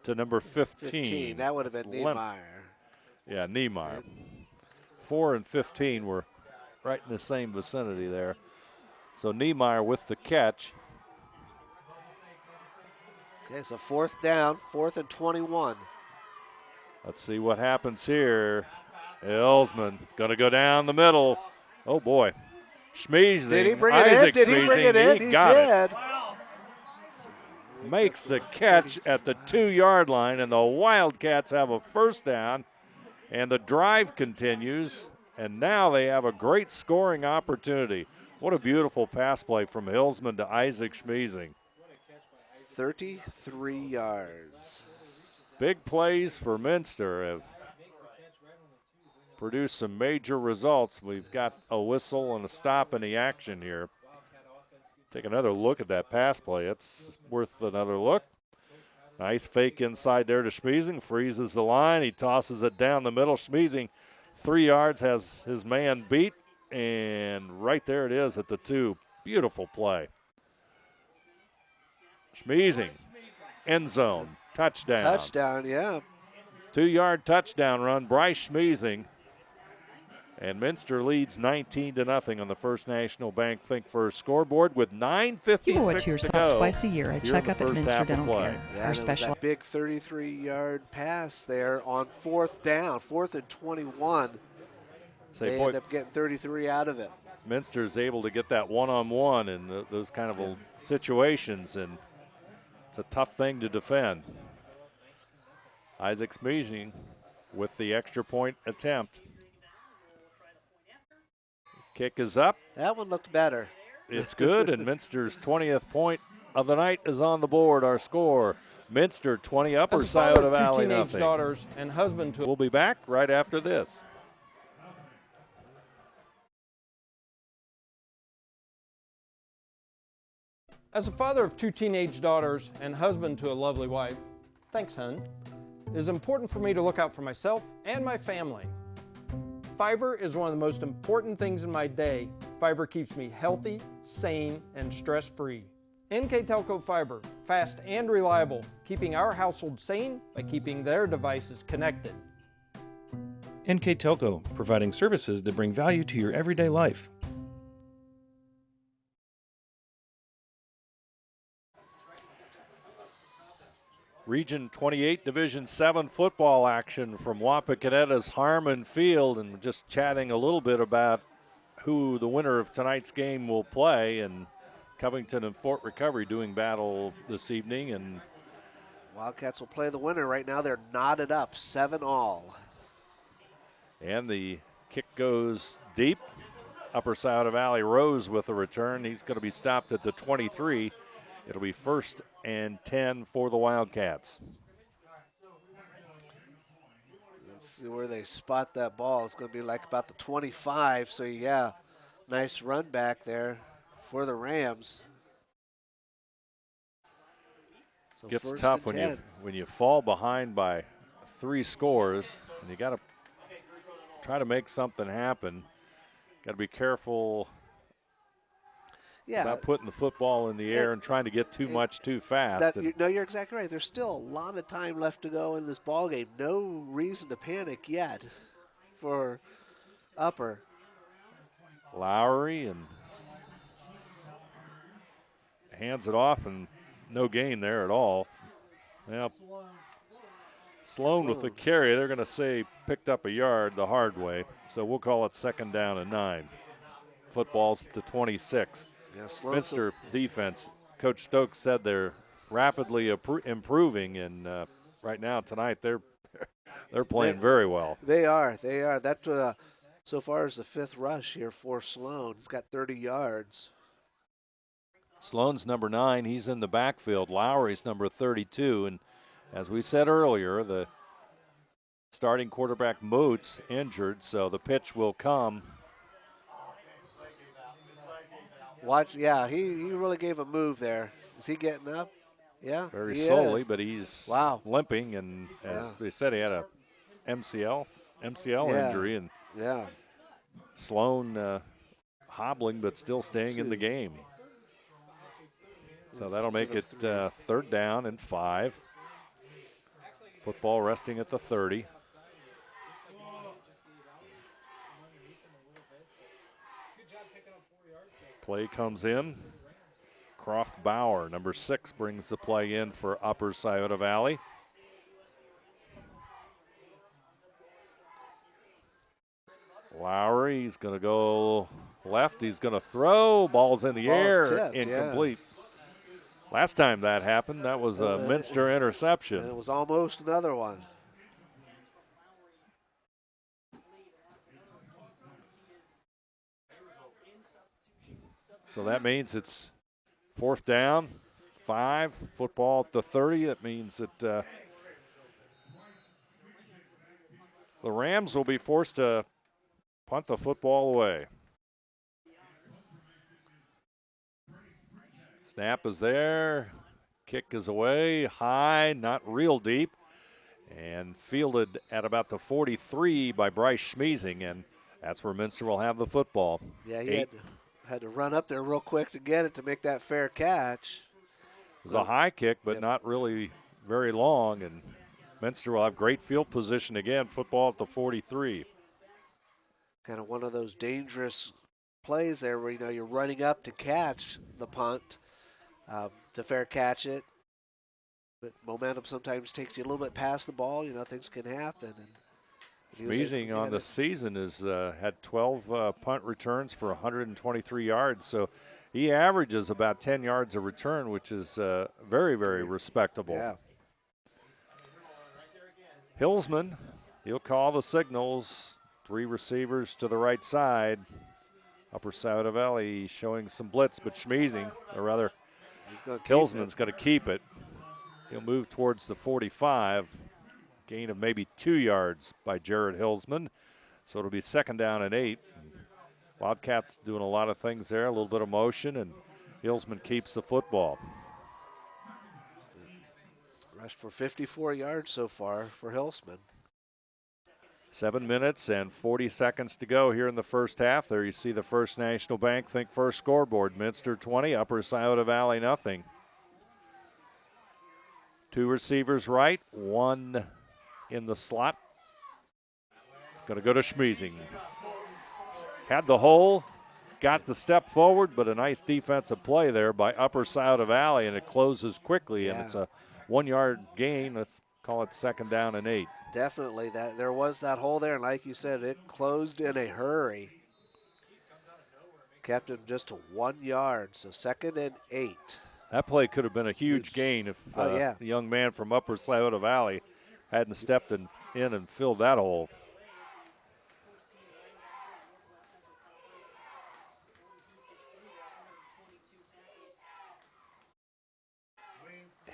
To number 15. That would have been Niemeyer. Yeah, Niemeyer. 4 and 15 were right in the same vicinity there. So Niemeyer with the catch. Okay, so fourth down, 4th and 21. Let's see what happens here. Hillsman is going to go down the middle. Oh, boy. Schmeezing. Did he bring it Isaac in? Did he bring it in? He got did. It. Makes the catch at the 2-yard line, and the Wildcats have a first down, and the drive continues, and now they have a great scoring opportunity. What a beautiful pass play from Hillsman to Isaac Schmeezing. 33 yards. Big plays for Minster have produced some major results. We've got a whistle and a stop in the action here. Take another look at that pass play. It's worth another look. Nice fake inside there to Schmeezing. Freezes the line. He tosses it down the middle. Schmeezing, 3 yards, has his man beat. And right there it is at the 2. Beautiful play. Schmeezing, end zone, touchdown. Touchdown, yeah. 2-yard touchdown run. Bryce Schmeezing. And Minster leads 19-0 on the First National Bank Think First scoreboard with 9:56 You owe it to yourself to go. twice a year. I check up at Minster Dental Care. Yeah, Our was special. that big 33-yard pass there on 4th down, 4th and 21. They end up getting 33 out of it. Minster is able to get that one-on-one in those kind of situations, and it's a tough thing to defend. Isaac Schmeezing with the extra point attempt. Kick is up. That one looked better. It's good, and Minster's 20th point of the night is on the board. Our score, Minster 20, Upper Scioto Valley nothing. Daughters and husband to. We'll be back right after this. As a father of 2 teenage daughters and husband to a lovely wife, thanks, hun, it is important for me to look out for myself and my family. Fiber is one of the most important things in my day. Fiber keeps me healthy, sane, and stress-free. NKTelco Fiber, fast and reliable, keeping our household sane by keeping their devices connected. NKTelco, providing services that bring value to your everyday life. Region 28, Division 7 football action from Wapakoneta's Harmon Field, and just chatting a little bit about who the winner of tonight's game will play, and Covington and Fort Recovery doing battle this evening. And Wildcats will play the winner. Right now they're knotted up, 7-all. And the kick goes deep. Upper Scioto Valley Rose with a return. He's going to be stopped at the 23. It'll be 1st and 10 for the Wildcats. Let's see where they spot that ball. It's going to be like about the 25. So, yeah, nice run back there for the Rams. So gets tough when you fall behind by 3 scores, and you got to try to make something happen. Got to be careful. Yeah, about putting the football in the air and trying to get too much too fast. No, you're exactly right. There's still a lot of time left to go in this ball game. No reason to panic yet for Upper. Lowry and hands it off, and no gain there at all. Well, Sloan with the carry. They're going to say picked up a yard the hard way, so we'll call it 2nd down and 9. footballs at the 26. Yeah, Minster defense, Coach Stokes said they're rapidly improving, and right now tonight they're playing very well. They are. That so far is the 5th rush here for Sloan. He's got 30 yards. Sloan's number 9. He's in the backfield. Lowry's number 32, and as we said earlier, the starting quarterback Moots injured, so the pitch will come. Watch, yeah, he really gave a move there. Is he getting up? Yeah, very he slowly, is. but he's wow limping, and as they said, he had a MCL injury, and Sloan hobbling but still staying in the game. So that'll make it 3rd down and 5. Football resting at the 30. Play comes in. Croft Bauer, number 6, brings the play in for Upper Scioto Valley. Lowry, he's going to go left. He's going to throw. Ball's in the air. Tipped, incomplete. Last time that happened, that was a Minster interception. And it was almost another one. So that means it's 4th down, 5, football at the 30. That means that the Rams will be forced to punt the football away. Snap is there. Kick is away, high, not real deep, and fielded at about the 43 by Bryce Schmeezing, and that's where Minster will have the football. Yeah, he had to run up there real quick to get it to make that fair catch. It was a high kick, but not really very long, and Minster will have great field position again, football at the 43. Kind of one of those dangerous plays there where, you're running up to catch the punt, to fair catch it. But momentum sometimes takes you a little bit past the ball. Things can happen. Schmeezing on the season has had 12 punt returns for 123 yards, so he averages about 10 yards a return, which is very, very respectable. Yeah. Hillsman, he'll call the signals. 3 receivers to the right side. Upper Scioto Valley showing some blitz, but Schmeezing, or rather, Hillsman's going to keep it. He'll move towards the 45. Gain of maybe 2 yards by Jared Hillsman. So it'll be 2nd down and 8. Wildcats doing a lot of things there, a little bit of motion, and Hillsman keeps the football. Rushed for 54 yards so far for Hillsman. 7 minutes and 40 seconds to go here in the first half. There you see the First National Bank Think First scoreboard. Minster 20, Upper Scioto Valley nothing. 2 receivers right, 1 in the slot. It's going to go to Schmeezing. Had the hole, got the step forward, but a nice defensive play there by Upper Scioto Valley, and it closes quickly, and it's a 1-yard gain. Let's call it 2nd down and 8. Definitely, that there was that hole there, and like you said, it closed in a hurry. Kept him just to 1 yard, so 2nd and 8. That play could have been a huge gain if the young man from Upper Scioto Valley hadn't stepped in and filled that hole.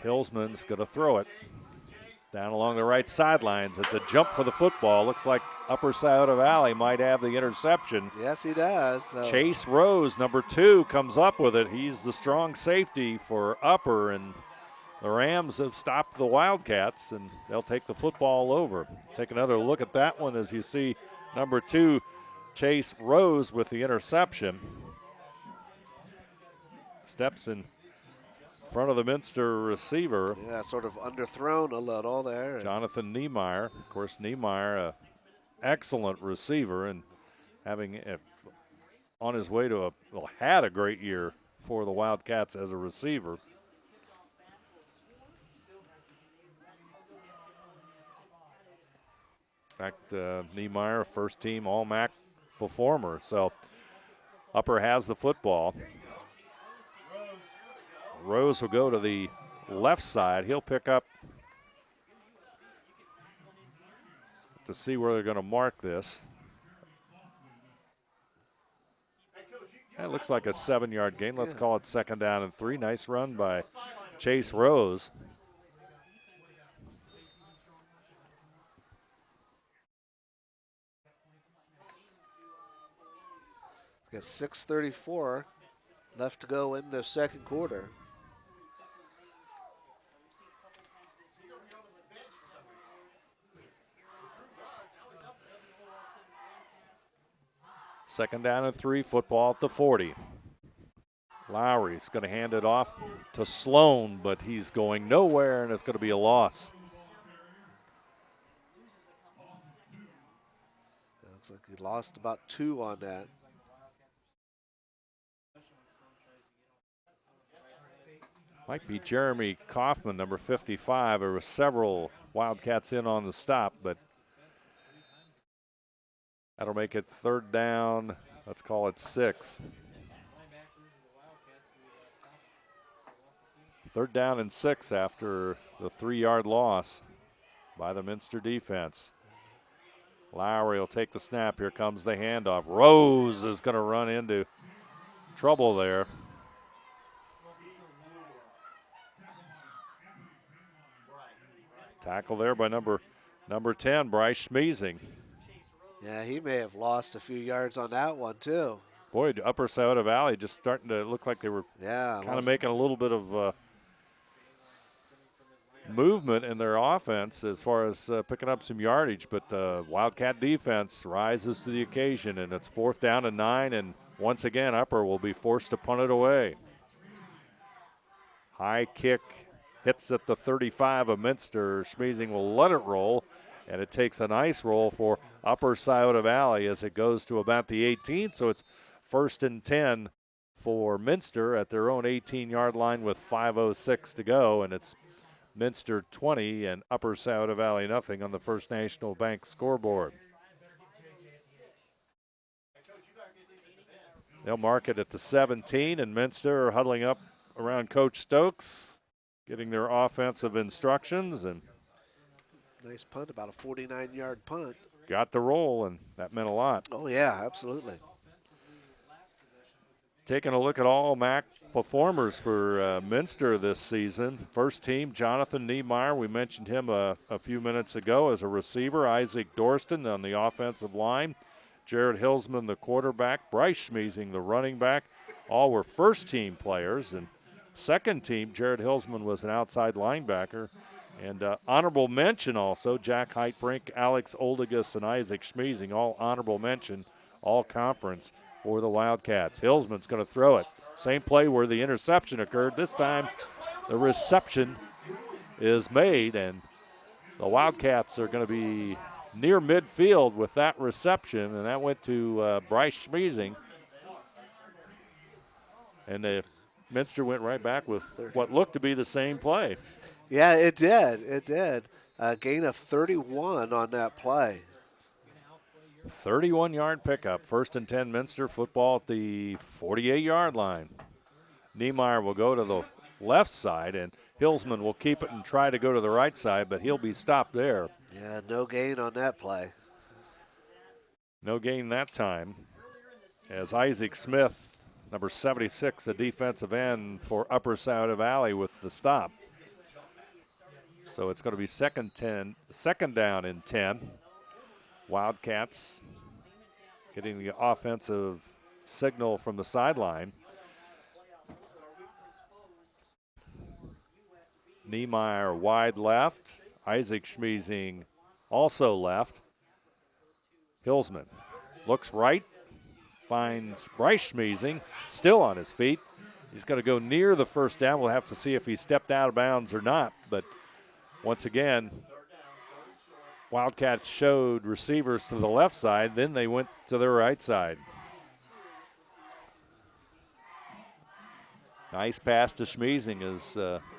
Hillsman's going to throw it down along the right sidelines. It's a jump for the football. Looks like Upper Scioto Valley might have the interception. Yes, he does. Chase Rose, number 2, comes up with it. He's the strong safety for Upper, and the Rams have stopped the Wildcats, and they'll take the football over. Take another look at that one as you see number 2, Chase Rose, with the interception. Steps in front of the Minster receiver. Yeah, sort of underthrown a little there. Jonathan Niemeyer. Of course, Niemeyer, an excellent receiver, and having on his way to had a great year for the Wildcats as a receiver. In fact, Niemeyer, first-team All-MAC performer. So Upper has the football. Rose will go to the left side. He'll pick up to see where they're going to mark this. That looks like a 7-yard gain. Let's call it 2nd down and 3. Nice run by Chase Rose. Got 6:34 left to go in the second quarter. Second down and 3, football at the 40. Lowry's going to hand it off to Sloan, but he's going nowhere, and it's going to be a loss. Looks like he lost about 2 on that. Might be Jeremy Kaufman, number 55. There were several Wildcats in on the stop, but that'll make it 3rd down. Let's call it 6. 3rd down and 6 after the 3-yard loss by the Minster defense. Lowry will take the snap. Here comes the handoff. Rose is going to run into trouble there. Tackle there by number 10, Bryce Schmeezing. Yeah, he may have lost a few yards on that one, too. Boy, Upper Scioto Valley just starting to look like they were kind of making a little bit of movement in their offense as far as picking up some yardage. But the Wildcat defense rises to the occasion, and it's 4th down and 9. And once again, Upper will be forced to punt it away. High kick hits at the 35 of Minster. Schmeezing will let it roll, and it takes a nice roll for Upper Scioto Valley as it goes to about the 18. So it's 1st and 10 for Minster at their own 18-yard line with 5:06 to go, and it's Minster 20 and Upper Scioto Valley nothing on the First National Bank scoreboard. They'll mark it at the 17, and Minster are huddling up around Coach Stokes, getting their offensive instructions. And nice punt, about a 49-yard punt. Got the roll, and that meant a lot. Oh, yeah, absolutely. Taking a look at all MAC performers for Minster this season. First team, Jonathan Niemeyer. We mentioned him a few minutes ago as a receiver. Isaac Dorston on the offensive line. Jared Hilsman, the quarterback. Bryce Schmeezing, the running back. All were first-team players. And second team, Jared Hilsman was an outside linebacker. And honorable mention also, Jack Heitbrink, Alex Oldegas, and Isaac Schmeezing, all honorable mention, all conference for the Wildcats. Hilsman's going to throw it. Same play where the interception occurred. This time the reception is made, and the Wildcats are going to be near midfield with that reception, and that went to Bryce Schmeezing. And Minster went right back with what looked to be the same play. Yeah, it did. It did. A gain of 31 on that play. 31-yard pickup. 1st and 10 Minster, football at the 48-yard line. Niemeyer will go to the left side, and Hilsman will keep it and try to go to the right side, but he'll be stopped there. Yeah, no gain on that play. No gain that time, as Isaac Smith, number 76, the defensive end for Upper Scioto Valley, with the stop. So it's going to be second down and 10. Wildcats getting the offensive signal from the sideline. Niemeyer wide left. Isaac Schmeezing also left. Hilsman looks right, finds Bryce Schmeezing, still on his feet. He's going to go near the first down. We'll have to see if he stepped out of bounds or not. But once again, Wildcats showed receivers to the left side, then they went to the right side. Nice pass to Schmeezing,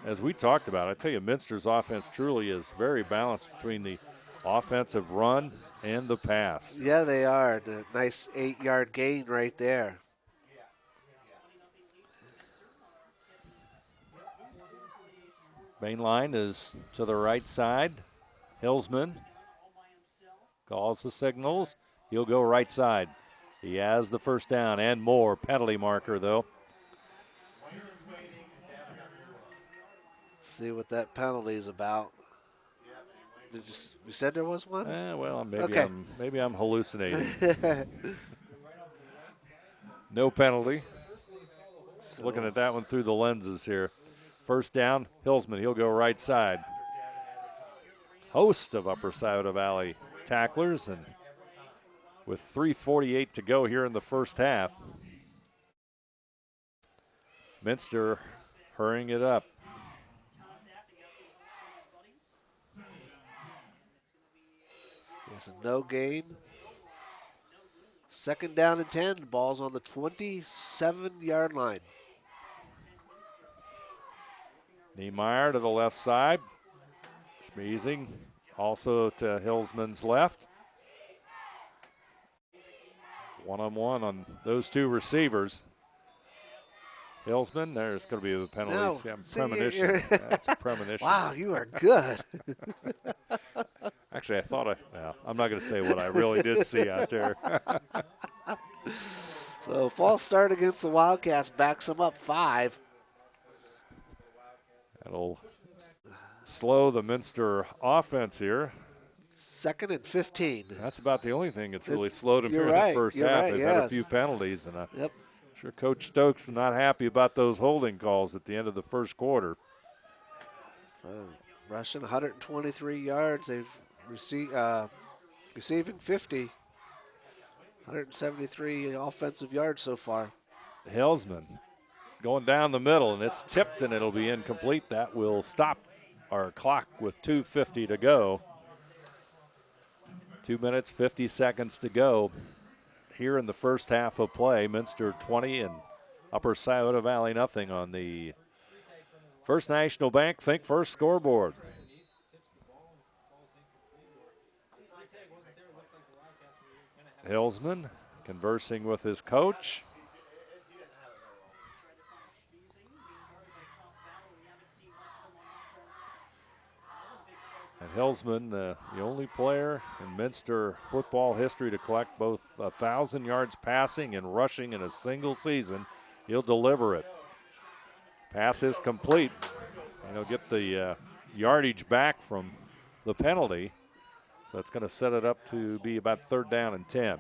as we talked about. I tell you, Minster's offense truly is very balanced between the offensive run and the pass. Yeah, they are. The nice 8-yard gain right there. Main line is to the right side. Hillsman calls the signals. He'll go right side. He has the first down and more. Penalty marker, though. Let's see what that penalty is about. You said there was one? Well, okay. maybe I'm hallucinating. No penalty. Looking at that one through the lenses here. First down, Hillsman. He'll go right side. Host of Upper Scioto Valley tacklers, and with 3:48 to go here in the first half, Minster hurrying it up. It's a no gain. Second down and 10. Ball's on the 27-yard line. Niemeyer to the left side. Schmeezing also to Hillsman's left. One-on-one on those two receivers. Hillsman, there's going to be a penalty. No. Premonition. That's a premonition. Wow, you are good. Actually, I'm not going to say what I really did see out there. So, false start against the Wildcats backs them up 5. That'll slow the Minster offense here. 2nd and 15. That's about the only thing that's really slowed them here in the first half. They've had a few penalties, and I'm sure Coach Stokes is not happy about those holding calls at the end of the first quarter. Rushing 123 yards. They've receiving 50. 173 offensive yards so far. Hillsman going down the middle, and it's tipped, and it'll be incomplete. That will stop our clock with 2:50 to go. 2 minutes, 50 seconds to go here in the first half of play. Minster 20 and Upper Scioto Valley nothing on the First National Bank Think First scoreboard. Hillsman conversing with his coach. And Hillsman, the only player in Minster football history to collect both 1,000 yards passing and rushing in a single season. He'll deliver it. Pass is complete. And he'll get the yardage back from the penalty. So it's going to set it up to be about 3rd down and 10.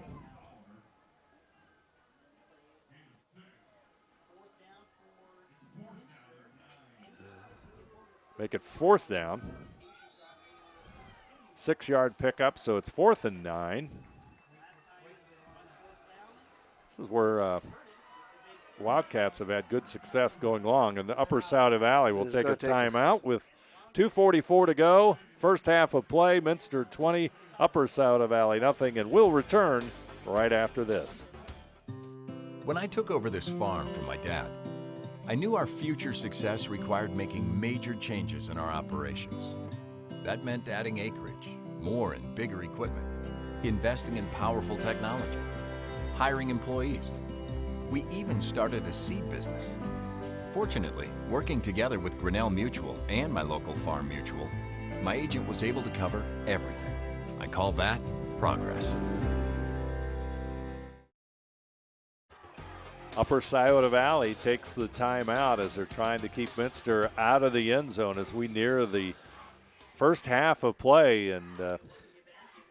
Make it 4th down. 6-yard pickup, so it's 4th and 9. This is where Wildcats have had good success going long, and the Upper Scioto Valley will take a timeout with 2:44 to go. First half of play, Minster 20, Upper Scioto Valley nothing, and we'll return right after this. When I took over this farm from my dad, I knew our future success required making major changes in our operations. That meant adding acreage, more and bigger equipment, investing in powerful technology, hiring employees. We even started a seed business. Fortunately, working together with Grinnell Mutual and my local farm mutual, my agent was able to cover everything. I call that progress. Upper Scioto Valley takes the timeout as they're trying to keep Minster out of the end zone as we near the first half of play, and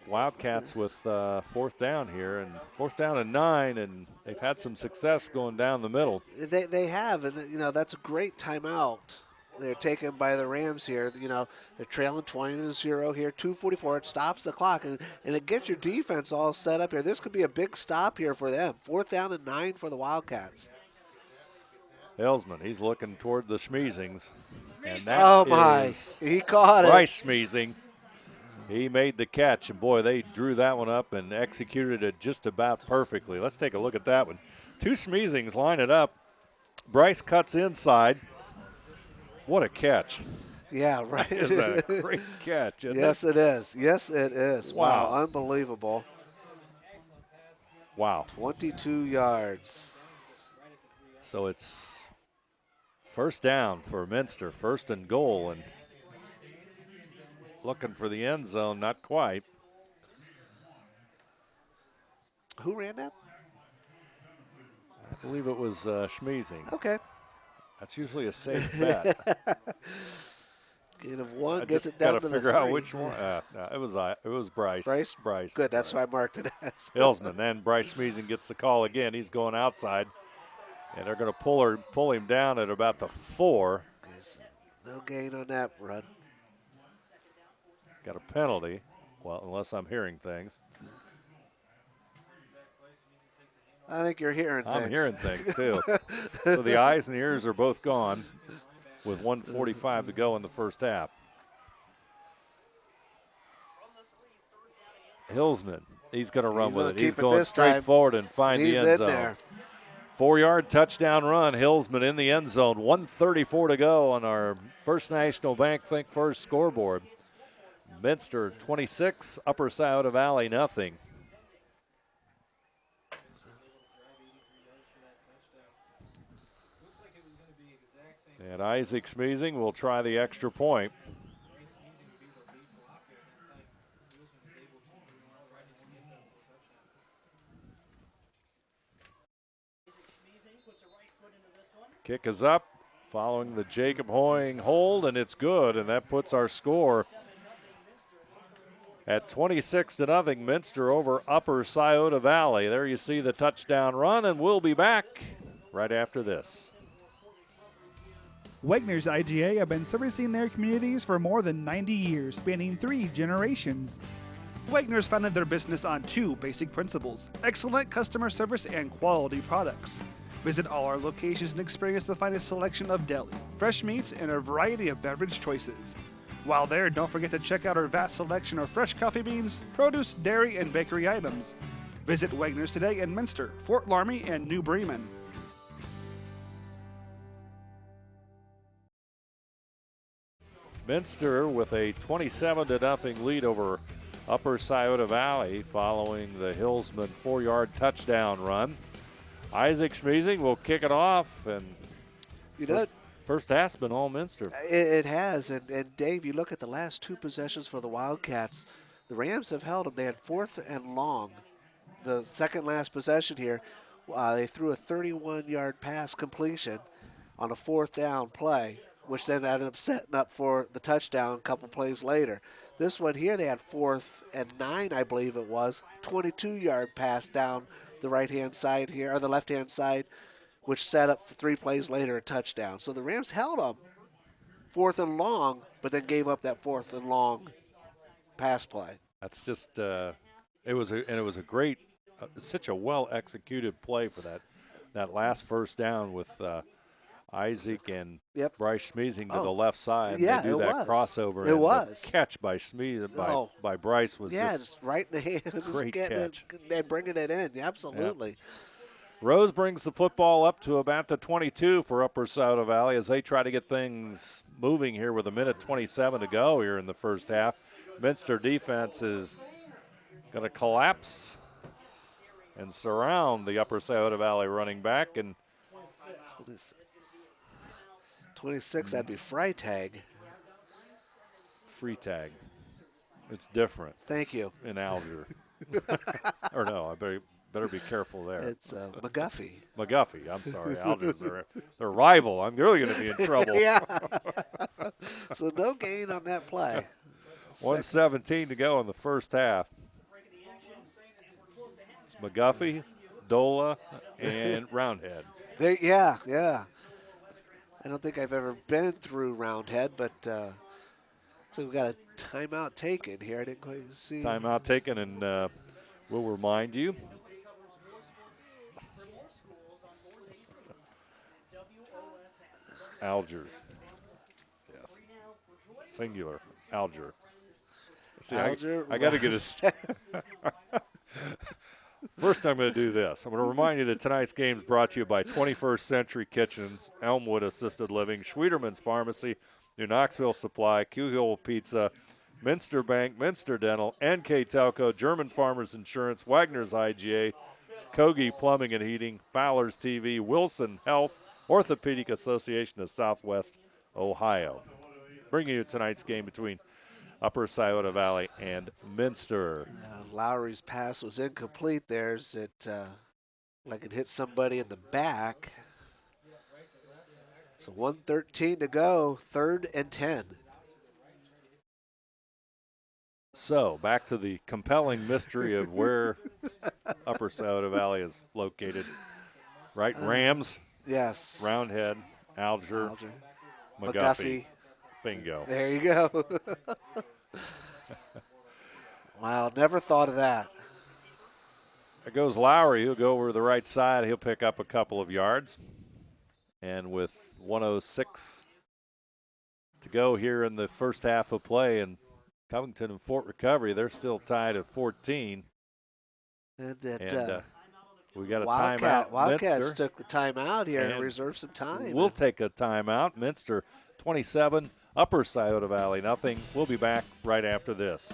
Wildcats with 4th down here, and 4th down and 9, and they've had some success going down the middle. They have, and that's a great timeout. They're taken by the Rams here. They're trailing 20-0 here. 2:44. It stops the clock, and it gets your defense all set up here. This could be a big stop here for them. 4th down and 9 for the Wildcats. Hillsman, he's looking toward the Schmeezings. And that is he caught it. Bryce Schmeezing. He made the catch, and boy, they drew that one up and executed it just about perfectly. Let's take a look at that one. 2 Schmeezings line it up. Bryce cuts inside. What a catch. Yeah, right. That is a great catch, isn't Yes, it is. Yes, it is. Wow, unbelievable. Wow. 22 yards. So it's first down for Minster, 1st and goal, and looking for the end zone, not quite. Who ran that? I believe it was Schmeezing. Okay. That's usually a safe bet. Gain of one I gets just it down gotta to the figure out 3. which one. No, it was Bryce. Bryce? Bryce. Good, that's why I marked it as. Hillsman. Then Bryce Schmeezing gets the call again. He's going outside. And they're going to pull him down at about the 4. No gain on that run. Got a penalty. Well, unless I'm hearing things. I think you're hearing things. I'm hearing things, too. So the eyes and the ears are both gone with 1:45 to go in the first half. Hillsman, he's going to run with it. He's going straight forward and find the end zone. There. 4-yard touchdown run. Hillsman in the end zone. 1:34 to go on our First National Bank Think First scoreboard. Minster 26, Upper Scioto Valley nothing. And Isaac Schmeezing will try the extra point. Kick is up following the Jacob Hoying hold, and it's good, and that puts our score at 26-0, Minster over Upper Scioto Valley. There you see the touchdown run, and we'll be back right after this. Wegner's IGA have been servicing their communities for more than 90 years, spanning 3 generations. Wegner's founded their business on 2 basic principles: excellent customer service and quality products. Visit all our locations and experience the finest selection of deli, fresh meats, and a variety of beverage choices. While there, don't forget to check out our vast selection of fresh coffee beans, produce, dairy, and bakery items. Visit Wegner's today in Minster, Fort Laramie, and New Bremen. Minster with a 27-0 lead over Upper Scioto Valley following the Hillsman 4-yard touchdown run. Isaac Schmeezing will kick it off, and first half's been all Minster. It has, and Dave, you look at the last 2 possessions for the Wildcats, the Rams have held them. They had 4th and long. The second last possession here, they threw a 31-yard pass completion on a 4th down play, which then ended up setting up for the touchdown a couple plays later. This one here, they had 4th and 9, I believe it was, 22-yard pass down the right-hand side here, or the left-hand side, which set up 3 plays later a touchdown. So the Rams held them 4th and long, but then gave up that 4th and long pass play. That's just it was a great, such a well-executed play for that last first down with Isaac and Bryce Schmeezing to the left side. Yeah, they do that crossover. The catch by Schmeezing by Bryce was just right in the hands. Great catch. And bringing it in, absolutely. Yep. Rose brings the football up to about the 22 for Upper Scioto Valley as they try to get things moving here with 1:27 to go here in the first half. Minster defense is going to collapse and surround the Upper Scioto Valley running back. And 26, that'd be Freitag. Freitag. It's different. Thank you. In Alger. Or no, I better be careful there. It's McGuffey. McGuffey, I'm sorry. Alger's their rival. I'm really going to be in trouble. Yeah. So no gain on that play. 1:17 to go in the first half. It's McGuffey, Dola, and Roundhead. Yeah. I don't think I've ever been through Roundhead, but so we've got a timeout taken here. I didn't quite see. Timeout taken, and we'll remind you. Alger. Yes. Singular. Alger. See, Alger, I got to get a. First, I'm going to do this. I'm going to remind you that tonight's game is brought to you by 21st Century Kitchens, Elmwood Assisted Living, Schwieterman's Pharmacy, New Knoxville Supply, Q-Hill Pizza, Minster Bank, Minster Dental, NKTelco, German Farmers Insurance, Wagner's IGA, Kogi Plumbing and Heating, Fowler's TV, Wilson Health, Orthopedic Association of Southwest Ohio. Bringing you tonight's game between Upper Scioto Valley and Minster. Lowry's pass was incomplete there as it like it hit somebody in the back. So 1:13 to go, 3rd and 10. So back to the compelling mystery of where Upper Scioto Valley is located. Right, Rams. Yes. Roundhead, Alger. McGuffey. Bingo. There you go. Wow, never thought of that. There goes Lowry. He'll go over to the right side. He'll pick up a couple of yards. And with 1:06 to go here in the first half of play, and Covington and Fort Recovery, they're still tied at 14. And we got a timeout. Wildcats Minster took the timeout here and reserved some time. We'll take a timeout. Minster 27, Upper Scioto Valley nothing. We'll be back right after this.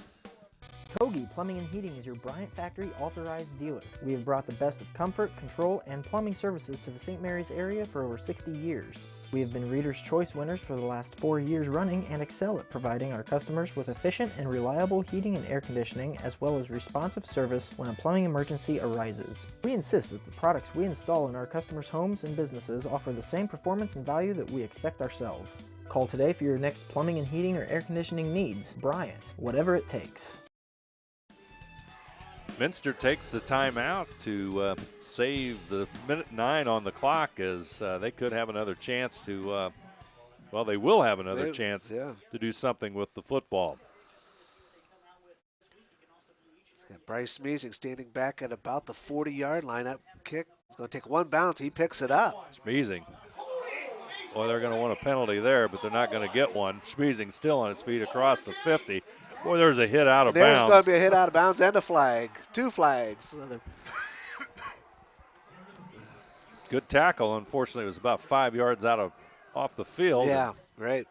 Kogi Plumbing and Heating is your Bryant Factory authorized dealer. We have brought the best of comfort, control, and plumbing services to the St. Mary's area for over 60 years. We have been Reader's Choice winners for the last 4 years running and excel at providing our customers with efficient and reliable heating and air conditioning, as well as responsive service when a plumbing emergency arises. We insist that the products we install in our customers' homes and businesses offer the same performance and value that we expect ourselves. Call today for your next plumbing and heating or air conditioning needs. Bryant, whatever it takes. Minster takes the timeout to save the minute 9 on the clock, as they could have another chance to, well, they will have another chance to do something with the football. It's got Bryce Smeezing standing back at about the 40-yard line. Up kick. It's going to take one bounce. He picks it up. Smeezing. Boy, they're going to want a penalty there, but they're not going to get one. Smeezing still on his feet across the 50. Boy, there's a hit out of bounds. There's going to be a hit out of bounds and a flag. 2 flags. Good tackle. Unfortunately, it was about 5 yards off the field. Yeah, great.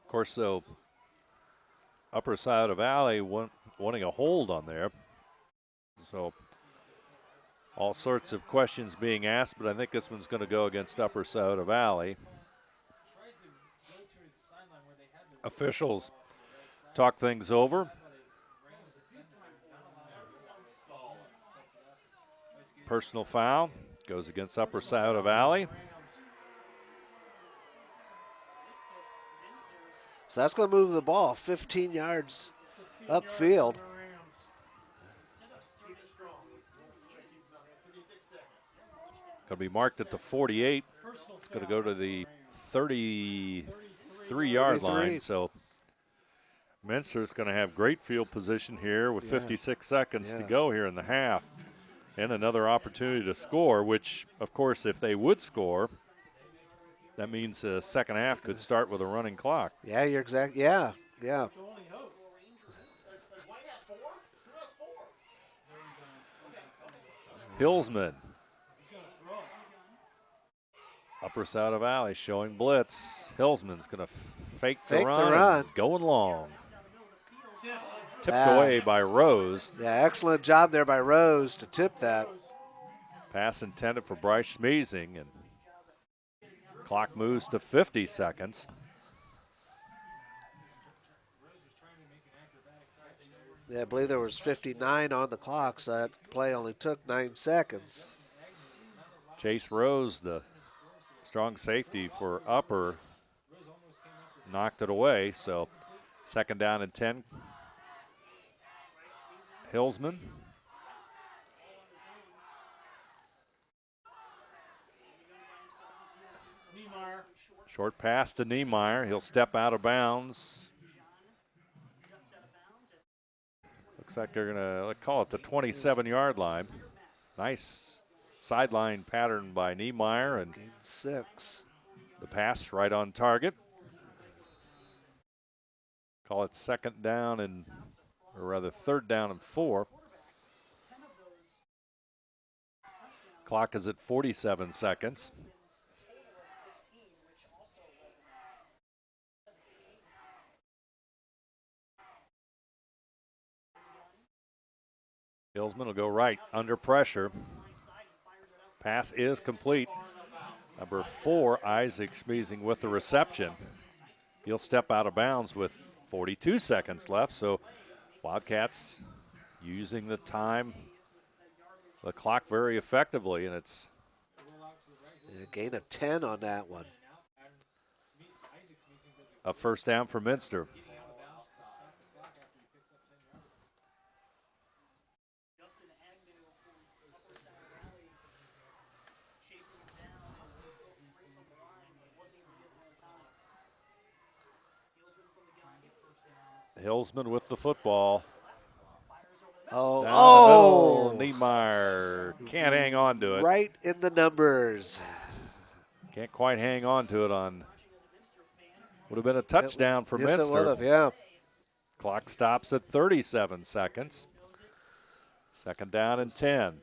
Of course, so Upper Scioto Valley wanting a hold on there. So all sorts of questions being asked, but I think this one's going to go against Upper Scioto Valley. Officials talk things over. Personal foul goes against Upper Scioto Valley. So that's going to move the ball 15 yards upfield. Going to be marked at the 48. It's going to go to the 33-yard line. So Minster's going to have great field position here with 56 seconds to go here in the half. And another opportunity to score, which, of course, if they would score, that means the second half could start with a running clock. Yeah, you're exact. Yeah. Hillsman. Upper Scioto Valley showing blitz. Hillsman's going to fake the run. Going long. Tipped away by Rose. Yeah, excellent job there by Rose to tip that. Pass intended for Bryce Smeezing, and clock moves to 50 seconds. Yeah, I believe there was 59 on the clock, so that play only took 9 seconds. Chase Rose, the strong safety for Upper, knocked it away. So 2nd down and 10. Hillsman. Short pass to Niemeyer. He'll step out of bounds. Looks like they're going to call it the 27-yard line. Nice sideline pattern by Niemeyer, and 6. The pass right on target. Call it 2nd down and, or rather 3rd down and 4. Clock is at 47 seconds. Hillsman will go right under pressure. Pass is complete. Number 4, Isaac Schmeezing with the reception. He'll step out of bounds with 42 seconds left, so Wildcats using the time, the clock very effectively, and it's a gain of 10 on that one. A first down for Minster. Hillsman with the football. Oh, Niemeyer can't hang on to it. Right in the numbers. Can't quite hang on to it on. Would have been a touchdown for Minster. Yes, it would have, yeah. Clock stops at 37 seconds. Second down and 10.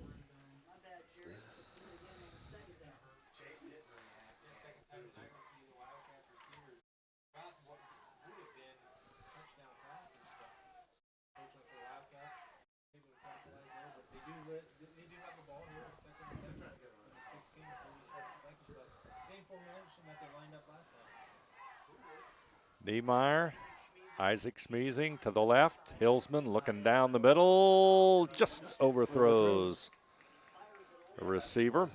Niemeyer, Isaac Schmeezing to the left. Hillsman looking down the middle, just overthrows the receiver.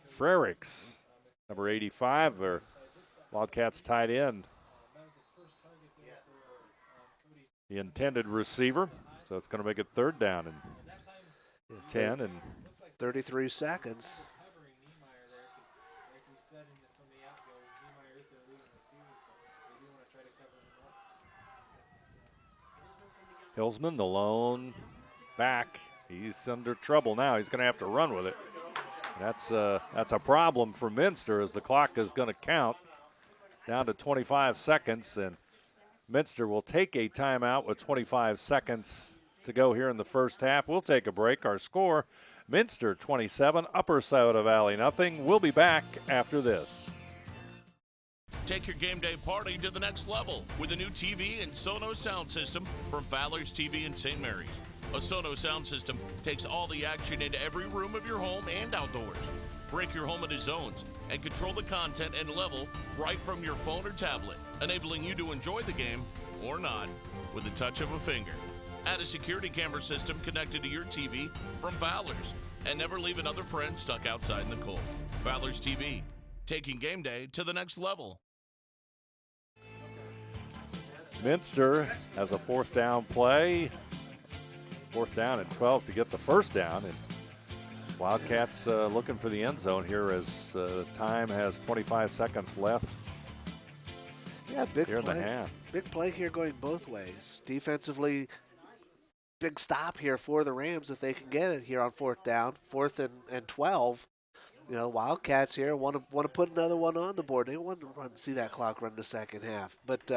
Frericks, number 85, their Wildcats tight end. The intended receiver, so it's going to make it third down and 10 and 33 seconds. Hillsman, the lone back. He's under trouble now. He's going to have to run with it. That's a problem for Minster as the clock is going to count down to 25 seconds, and Minster will take a timeout with 25 seconds to go here in the first half. We'll take a break. Our score, Minster 27, Upper Scioto Valley nothing. We'll be back after this. Take your game day party to the next level with a new TV and Sonos sound system from Fowler's TV in St. Mary's. A Sonos sound system takes all the action into every room of your home and outdoors. Break your home into zones and control the content and level right from your phone or tablet, enabling you to enjoy the game or not with the touch of a finger. Add a security camera system connected to your TV from Fowler's, and never leave another friend stuck outside in the cold. Fowler's TV, taking game day to the next level. Minster has a fourth down play. Fourth down and 12 to get the first down. And Wildcats looking for the end zone here as time has 25 seconds left. Yeah, big here play. In the half. Big play here going both ways. Defensively, big stop here for the Rams if they can get it here on fourth down, 4th and 12. You know, Wildcats here want to put another one on the board. They want to see that clock run the second half. But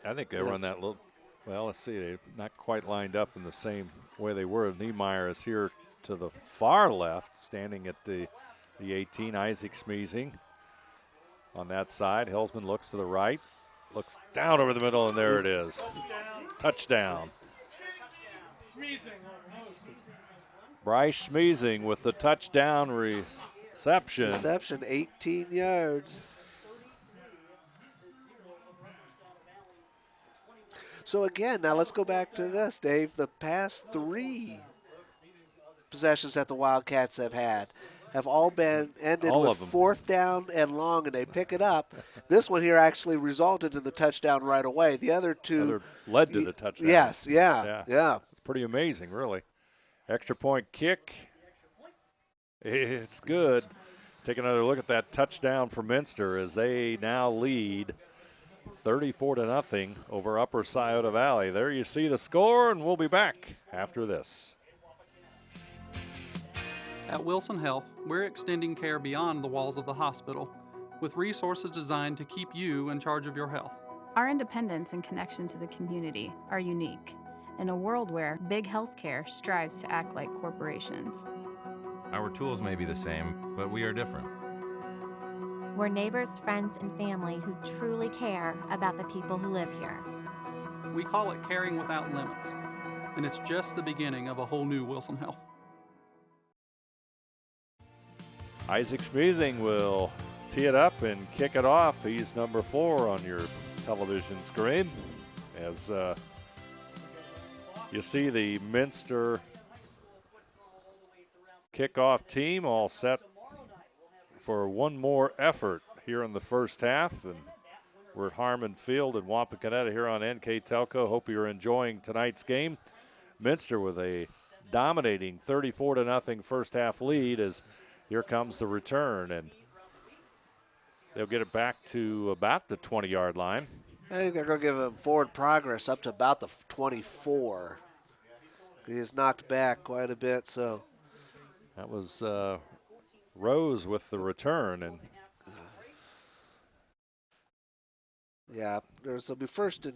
I think they run that little. Well, let's see. They're not quite lined up in the same way they were. Niemeyer is here to the far left, standing at the 18. Isaac Schmeezing on that side. Hillsman looks to the right, looks down over the middle, and there it is. Touchdown. Bryce Schmeezing with the touchdown reception. Reception, 18 yards. So again, now let's go back to this, Dave. The past 3 possessions that the Wildcats have had have all been ended with fourth down and long, and they pick it up. This one here actually resulted in the touchdown right away. The other 2 led to the touchdown. Yes, yeah. It's pretty amazing, really. Extra point kick. It's good. Take another look at that touchdown for Minster as they now lead 34-0 over Upper Scioto Valley. There you see the score, and we'll be back after this. At Wilson Health, we're extending care beyond the walls of the hospital with resources designed to keep you in charge of your health. Our independence and connection to the community are unique in a world where big healthcare strives to act like corporations. Our tools may be the same, but we are different. We're neighbors, friends, and family who truly care about the people who live here. We call it caring without limits. and it's just the beginning of a whole new Wilson Health. Isaac Schmeezing will tee it up and kick it off. He's number 4 on your television screen. As you see the Minster kickoff team all set for one more effort here in the first half. And we're at Harmon Field in Wapakoneta here on NKTelco. Hope you're enjoying tonight's game. Minster with a dominating 34-0 first half lead as here comes the return, and they'll get it back to about the 20-yard line. I think they're going to give him forward progress up to about the 24. He is knocked back quite a bit, so. That was Rose with the return, and yeah, there'll be first and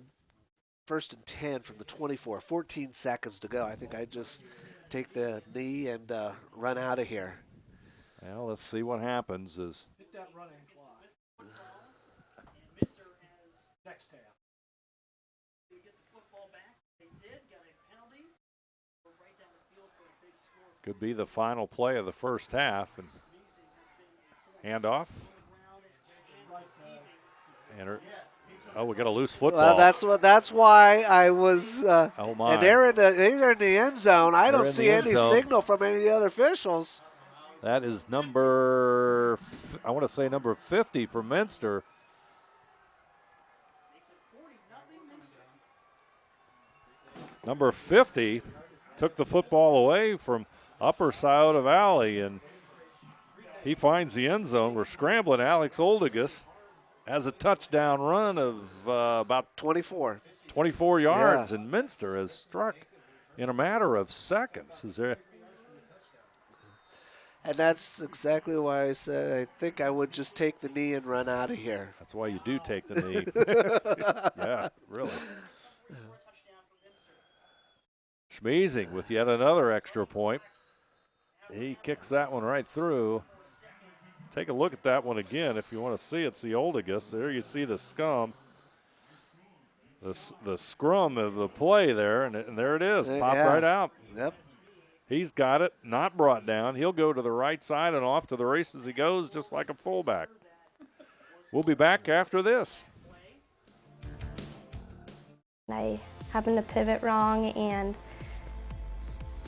10 from the 24. 14 seconds to go. I think I'd just take the knee and run out of here. Well, let's see what happens. Hit that running clock. Minster has next half. They get the football back. They did, got a penalty. We're right down the field for a big score. Could be the final play of the first half. And handoff. And we got a loose football. Well, that's why I was. Oh my! And they're in the end zone. I don't see any signal from any of the other officials. That is number, I want to say number 50 for Minster. Number 50 took the football away from Upper Scioto Valley, and he finds the end zone. We're scrambling. Alex Oldigus has a touchdown run of about 24 yards, and Minster has struck in a matter of seconds. Is there? And that's exactly why I said I think I would just take the knee and run out of here. That's why you do take the knee. Yeah, really. Schmeezing with yet another extra point. He kicks that one right through. Take a look at that one again if you want to see it. It's the Oldigus. There you see the scum. The scrum of the play there, and there it is. Popped right out. Yep. He's got it, not brought down. He'll go to the right side and off to the races he goes, just like a fullback. We'll be back after this. I happened to pivot wrong and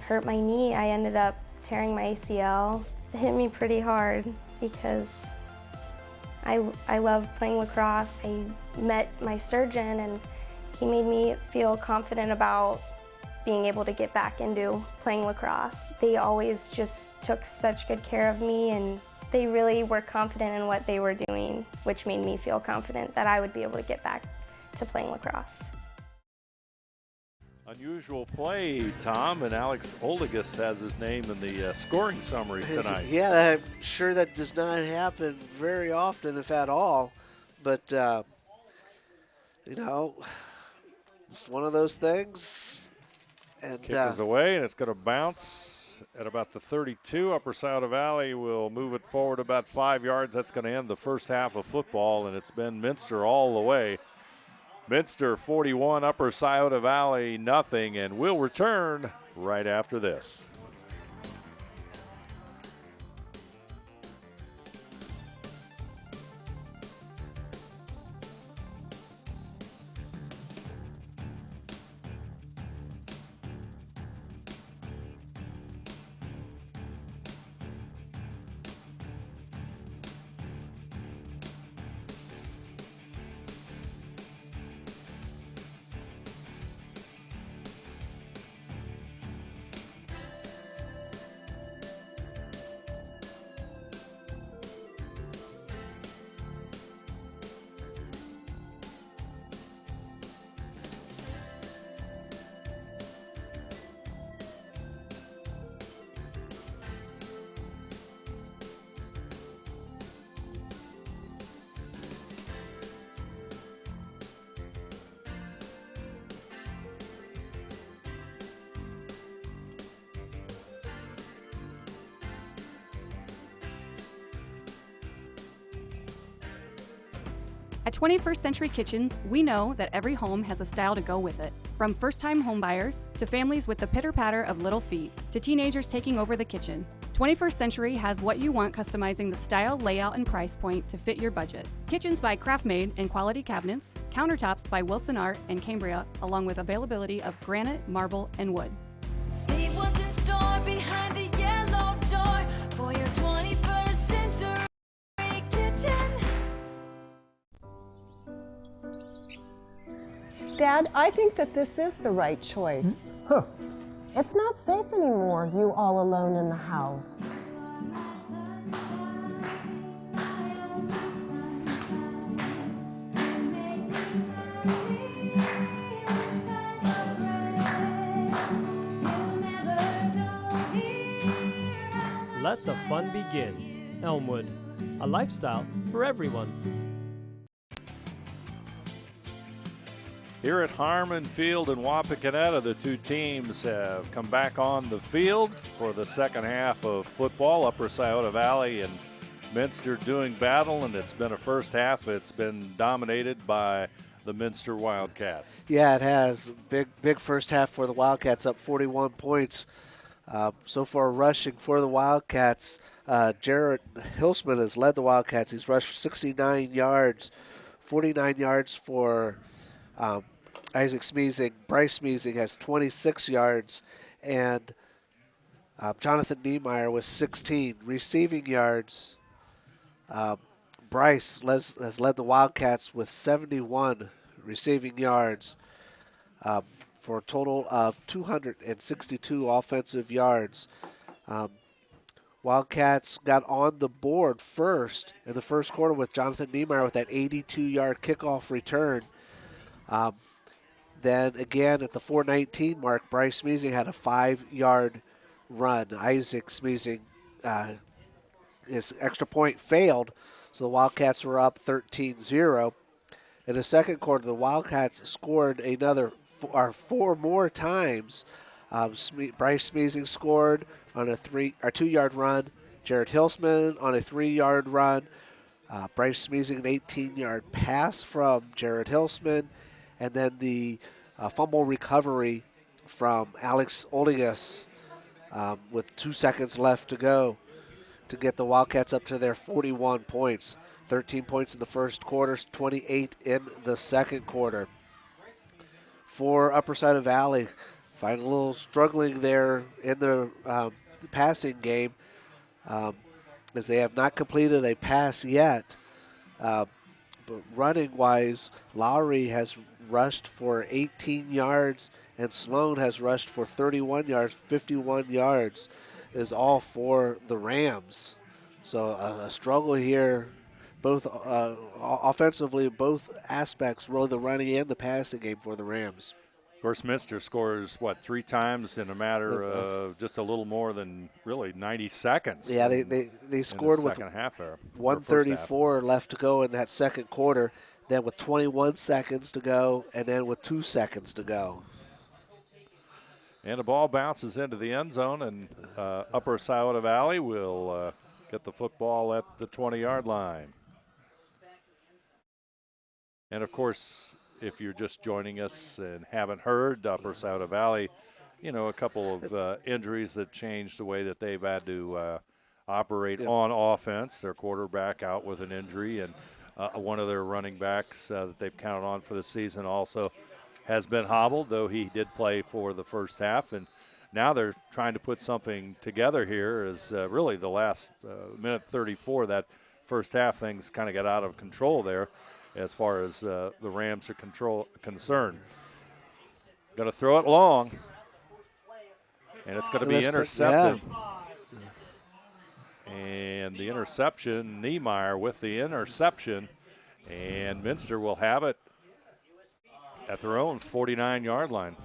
hurt my knee. I ended up tearing my ACL. It hit me pretty hard because I love playing lacrosse. I met my surgeon and he made me feel confident about being able to get back into playing lacrosse. They always just took such good care of me, and they really were confident in what they were doing, which made me feel confident that I would be able to get back to playing lacrosse. Unusual play, Tom, and Alex Oldigus has his name in the scoring summary tonight. Yeah, I'm sure that does not happen very often, if at all. But, you know, it's one of those things. And kick is away, and it's going to bounce at about the 32. Upper Scioto Valley will move it forward about 5 yards. That's going to end the first half of football, and it's been Minster all the way. Minster 41, Upper Scioto Valley nothing, and we'll return right after this. At 21st Century Kitchens, we know that every home has a style to go with it. From first-time homebuyers to families with the pitter-patter of little feet to teenagers taking over the kitchen, 21st Century has what you want, customizing the style, layout, and price point to fit your budget. Kitchens by Craftmade and quality cabinets, countertops by Wilson Art and Cambria, along with availability of granite, marble, and wood. See what's in store behind the yellow door for your 21st Century Kitchen. Dad, I think that this is the right choice. Huh. It's not safe anymore, you all alone in the house. Let the fun begin. Elmwood, a lifestyle for everyone. Here at Harmon Field in Wapakoneta, the two teams have come back on the field for the second half of football. Upper Scioto Valley and Minster doing battle, and it's been a first half. It's been dominated by the Minster Wildcats. Yeah, it has. Big first half for the Wildcats, up 41 points. So far rushing for the Wildcats, Jared Hilsman has led the Wildcats. He's rushed 69 yards, 49 yards for Isaac Smeezing. Bryce Smeezing has 26 yards, and Jonathan Niemeyer with 16 receiving yards. Bryce has led the Wildcats with 71 receiving yards for a total of 262 offensive yards. Wildcats got on the board first in the first quarter with Jonathan Niemeyer with that 82-yard kickoff return. Then again at the 4:19 mark, Bryce Smeezing had a 5-yard run. Isaac Smeezing, his extra point failed, so the Wildcats were up 13-0. In the second quarter, the Wildcats scored four more times. Bryce Smeezing scored on a 2-yard run. Jared Hilsman on a 3-yard run. Bryce Smeezing an 18-yard pass from Jared Hilsman. And then the fumble recovery from Alex Oligas with 2 seconds left to go to get the Wildcats up to their 41 points. 13 points in the first quarter, 28 in the second quarter. For Upper Scioto Valley, find a little struggling there in the passing game as they have not completed a pass yet. But running-wise, Lowry has rushed for 18 yards and Sloan has rushed for 31 yards. 51 yards is all for the Rams. So a struggle here, both offensively, both aspects, really the running and the passing game for the Rams. Of course, Minster scores, 3 times in a matter of just a little more than, really, 90 seconds. Yeah, they scored with 1:34 left to go in that second quarter, then with 21 seconds to go, and then with 2 seconds to go. And the ball bounces into the end zone, and Upper Scioto Valley will get the football at the 20-yard line. And, of course, if you're just joining us and haven't heard, Upper Scioto Valley, a couple of injuries that changed the way that they've had to operate on offense. Their quarterback out with an injury, and one of their running backs that they've counted on for the season also has been hobbled, though he did play for the first half. And now they're trying to put something together here as really the last minute 34, that first half, things kind of got out of control there as far as the Rams are concerned. Going to throw it long, and it's going to be intercepted. And the interception, Niemeyer with the interception, and Minster will have it at their own 49-yard line.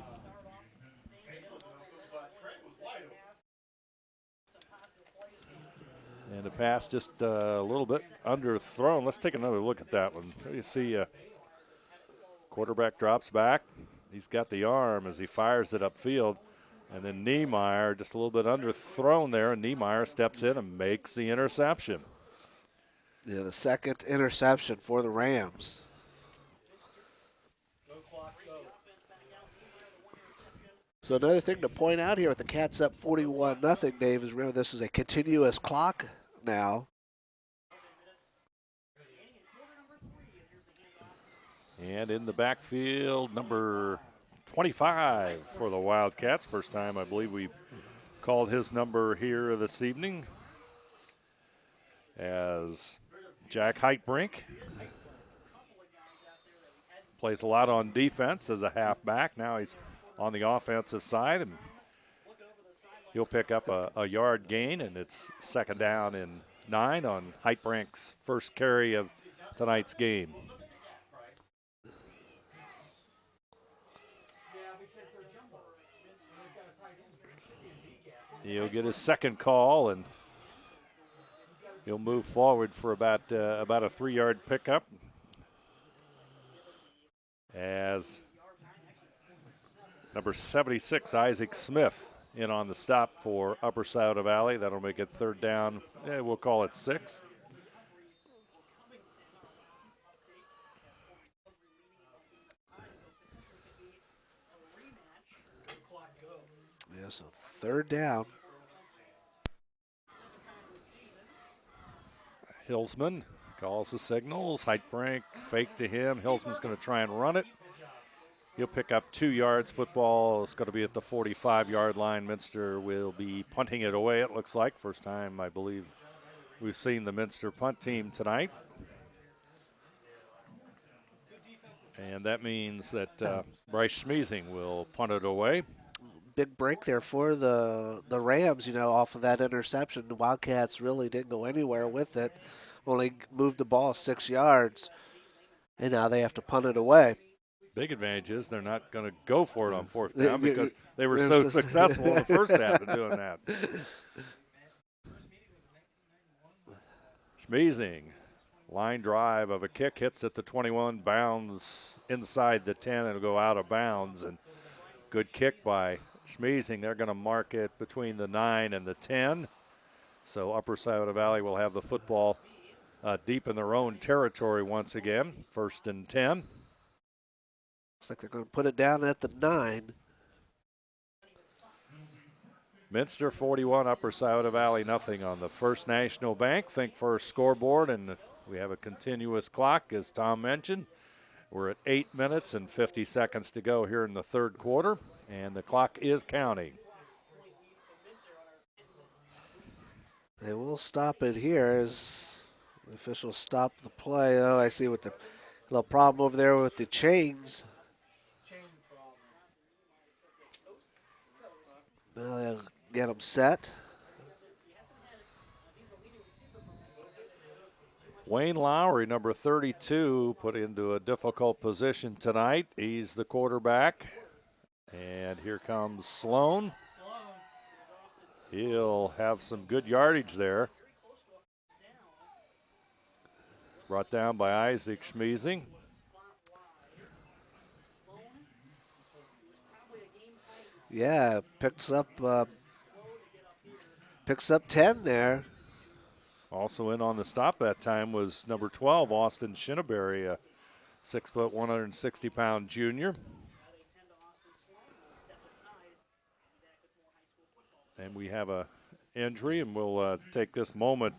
And the pass just a little bit underthrown. Let's take another look at that one. You see quarterback drops back. He's got the arm as he fires it upfield. And then Niemeyer just a little bit underthrown there, and Niemeyer steps in and makes the interception. Yeah, the second interception for the Rams. So another thing to point out here with the Cats up 41-0, Dave, is remember this is a continuous clock now. And in the backfield, number 25 for the Wildcats. First time I believe we called his number here this evening, as Jack Heitbrink plays a lot on defense as a halfback. Now he's on the offensive side, and he'll pick up a yard gain, and it's 2nd down and 9 on Heitbrink's first carry of tonight's game. He'll get his second call, and he'll move forward for about a 3-yard pickup, as number 76, Isaac Smith, in on the stop for Upper Scioto Valley. That'll make it 3rd down. We'll call it 6. Yeah, so 3rd down. Hillsman calls the signals. Heitbrink fake to him. Hillsman's going to try and run it. He'll pick up 2 yards. Football is going to be at the 45-yard line. Minster will be punting it away, it looks like. First time, I believe, we've seen the Minster punt team tonight. And that means that Bryce Schmeezing will punt it away. Big break there for the Rams, off of that interception. The Wildcats really didn't go anywhere with it, only moved the ball 6 yards, and now they have to punt it away. Big advantage is they're not going to go for it on 4th down because they were so successful in the first half of doing that. Schmeezing, line drive of a kick, hits at the 21, bounds inside the 10, and will go out of bounds. And good kick by Schmeezing. They're going to mark it between the 9 and the 10. So Upper Scioto Valley will have the football deep in their own territory once again. 1st and 10. Looks like they're going to put it down at the 9. Minster 41, Upper Scioto Valley nothing on the First National Bank Think First scoreboard, and we have a continuous clock, as Tom mentioned. We're at 8 minutes and 50 seconds to go here in the 3rd quarter, and the clock is counting. They will stop it here as the officials stop the play. Oh, I see what the little problem over there with the chains. Now they'll get them set. Wayne Lowry, number 32, put into a difficult position tonight. He's the quarterback. And here comes Sloan. He'll have some good yardage there. Brought down by Isaac Schmeezing. Yeah, picks up 10 there. Also in on the stop that time was number 12, Austin Shinneberry, a 6 foot, 160-pound junior. And we have a injury, and we'll take this moment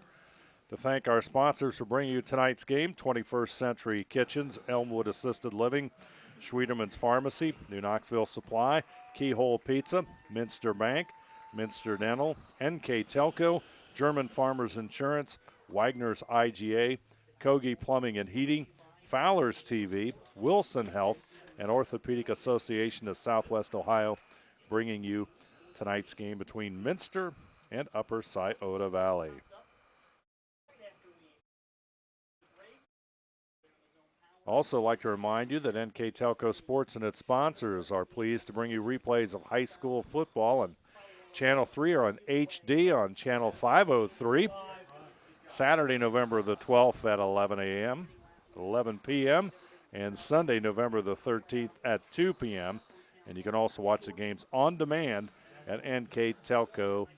to thank our sponsors for bringing you tonight's game: 21st Century Kitchens, Elmwood Assisted Living, Schwieterman's Pharmacy, New Knoxville Supply, Keyhole Pizza, Minster Bank, Minster Dental, NKTelco, German Farmers Insurance, Wagner's IGA, Kogi Plumbing and Heating, Fowler's TV, Wilson Health, and Orthopedic Association of Southwest Ohio, bringing you tonight's game between Minster and Upper Scioto Valley. Also like to remind you that NKTelco Sports and its sponsors are pleased to bring you replays of high school football on Channel 3 or on HD on Channel 503. Saturday, November the 12th at 11 p.m. and Sunday, November the 13th at 2 p.m. And you can also watch the games on demand at nktelco.net.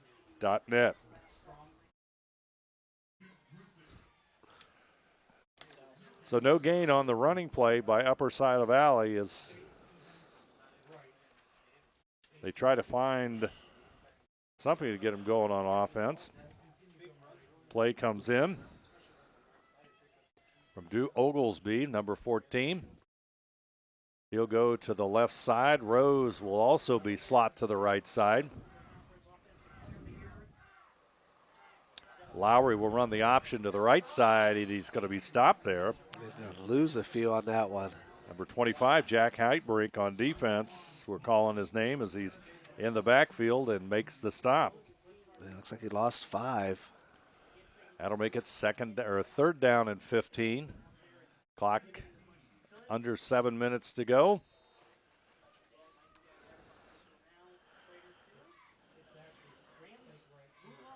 So no gain on the running play by Upper Scioto Valley as They try to find something to get them going on offense. Play comes in from Drew Oglesby, number 14. He'll go to the left side. Rose will also be slot to the right side. Lowry will run the option to the right side, and he's going to be stopped there. He's going to lose a few on that one. Number 25, Jack Heitbrink on defense. We're calling his name as he's in the backfield and makes the stop. It looks like he lost 5. That'll make it third down and 15. Clock under 7 minutes to go.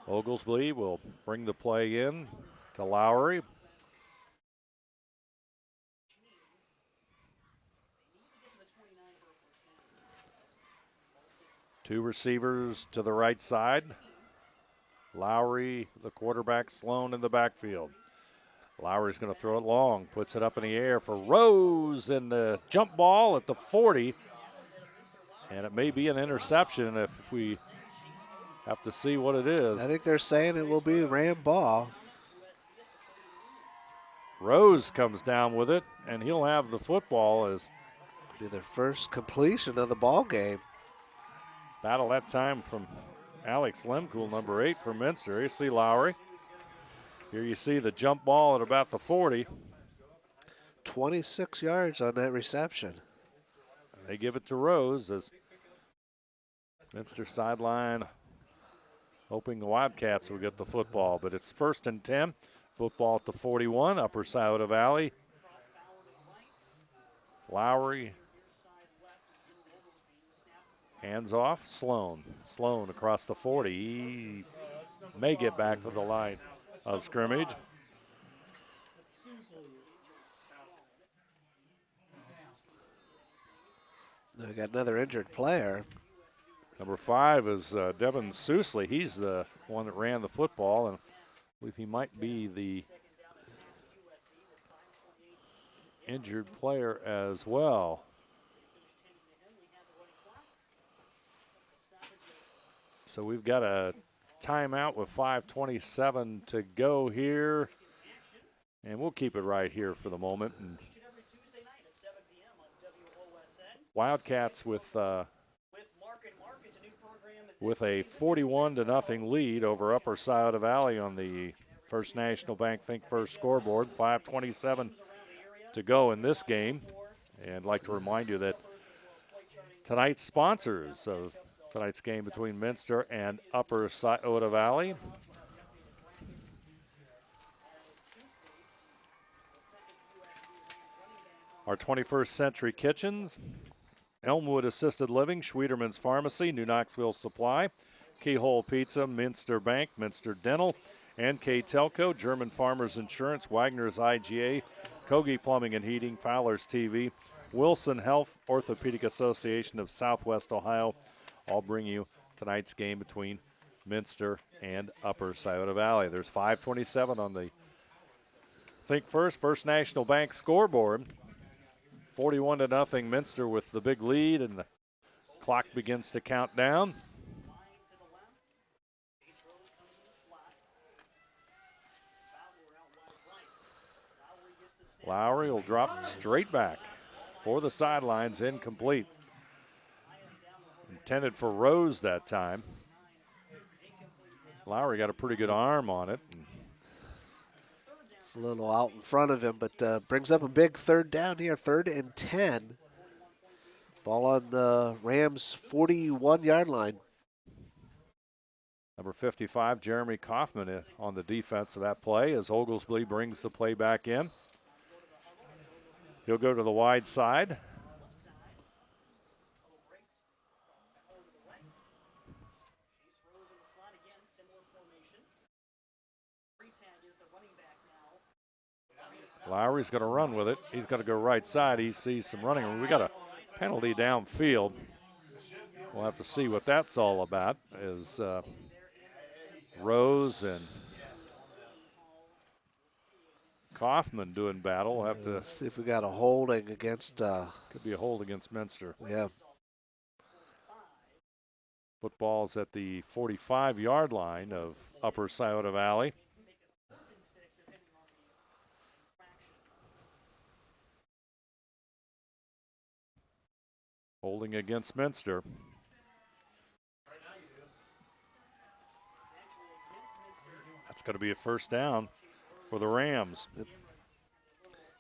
Oglesby will bring the play in to Lowry. Two receivers to the right side. Lowry, the quarterback, Sloan in the backfield. Lowry's going to throw it long, puts it up in the air for Rose, and the jump ball at the 40. And it may be an interception if we have to see what it is. I think they're saying it will be a Ram ball. Rose comes down with it, and he'll have the football as be their first completion of the ball game. Battle that time from Alex Lemkool, number 8 for Minster. You see Lowry. Here you see the jump ball at about the 40. 26 yards on that reception. They give it to Rose as Minster sideline hoping the Wildcats will get the football. But it's 1st and 10. Football at the 41, Upper Scioto Valley. Lowry. Hands off, Sloan. Sloan across the 40. He may get back to the line of scrimmage. We got another injured player. Number 5 is Devin Sousley. He's the one that ran the football, and I believe he might be the injured player as well. So we've got a timeout with 5:27 to go here. And we'll keep it right here for the moment. And Wildcats with a 41-0 lead over Upper Scioto Valley on the First National Bank Think First scoreboard. 5:27 to go in this game. And I'd like to remind you that tonight's sponsors of tonight's game between Minster and Upper Scioto Valley. Our 21st Century Kitchens, Elmwood Assisted Living, Schwederman's Pharmacy, New Knoxville Supply, Keyhole Pizza, Minster Bank, Minster Dental, NKTelco, German Farmers Insurance, Wagner's IGA, Kogi Plumbing and Heating, Fowler's TV, Wilson Health, Orthopedic Association of Southwest Ohio, all bring you tonight's game between Minster and Upper Scioto Valley. There's 5:27 on the Think First National Bank scoreboard. 41-0 Minster with the big lead, and the clock begins to count down. Lowry will drop straight back for the sidelines, incomplete. Intended for Rose that time. Lowry got a pretty good arm on it. A little out in front of him, but brings up a big third down here, 3rd and 10. Ball on the Rams' 41-yard line. Number 55, Jeremy Kaufman on the defense of that play as Oglesby brings the play back in. He'll go to the wide side. Lowry's going to run with it. He's going to go right side. He sees some running. We got a penalty downfield. We'll have to see what that's all about as Rose and Kaufman doing battle. We'll have to see if we got a holding against. Could be a hold against Minster. Yeah. Football's at the 45-yard line of Upper Scioto Valley. Holding against Minster. That's going to be a first down for the Rams.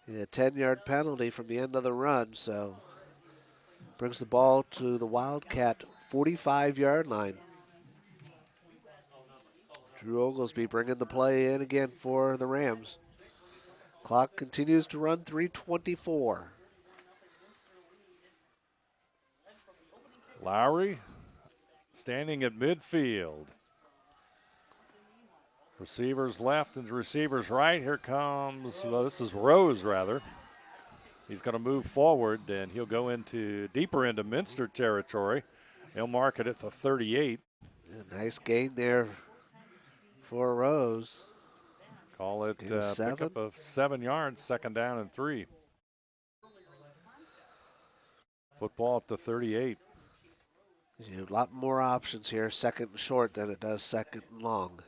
Yeah, 10-yard penalty from the end of the run, so brings the ball to the Wildcat 45-yard line. Drew Oglesby bringing the play in again for the Rams. Clock continues to run, 3:24. Lowry standing at midfield. Receivers left and receivers right. Here comes, well, this is Rose, rather. He's going to move forward, and he'll go deeper into Minster territory. They'll mark it at the 38. Yeah, nice gain there for Rose. Call it pickup of 7 yards, second down and 3. Football at the 38. A lot more options here, second and short than it does second and long.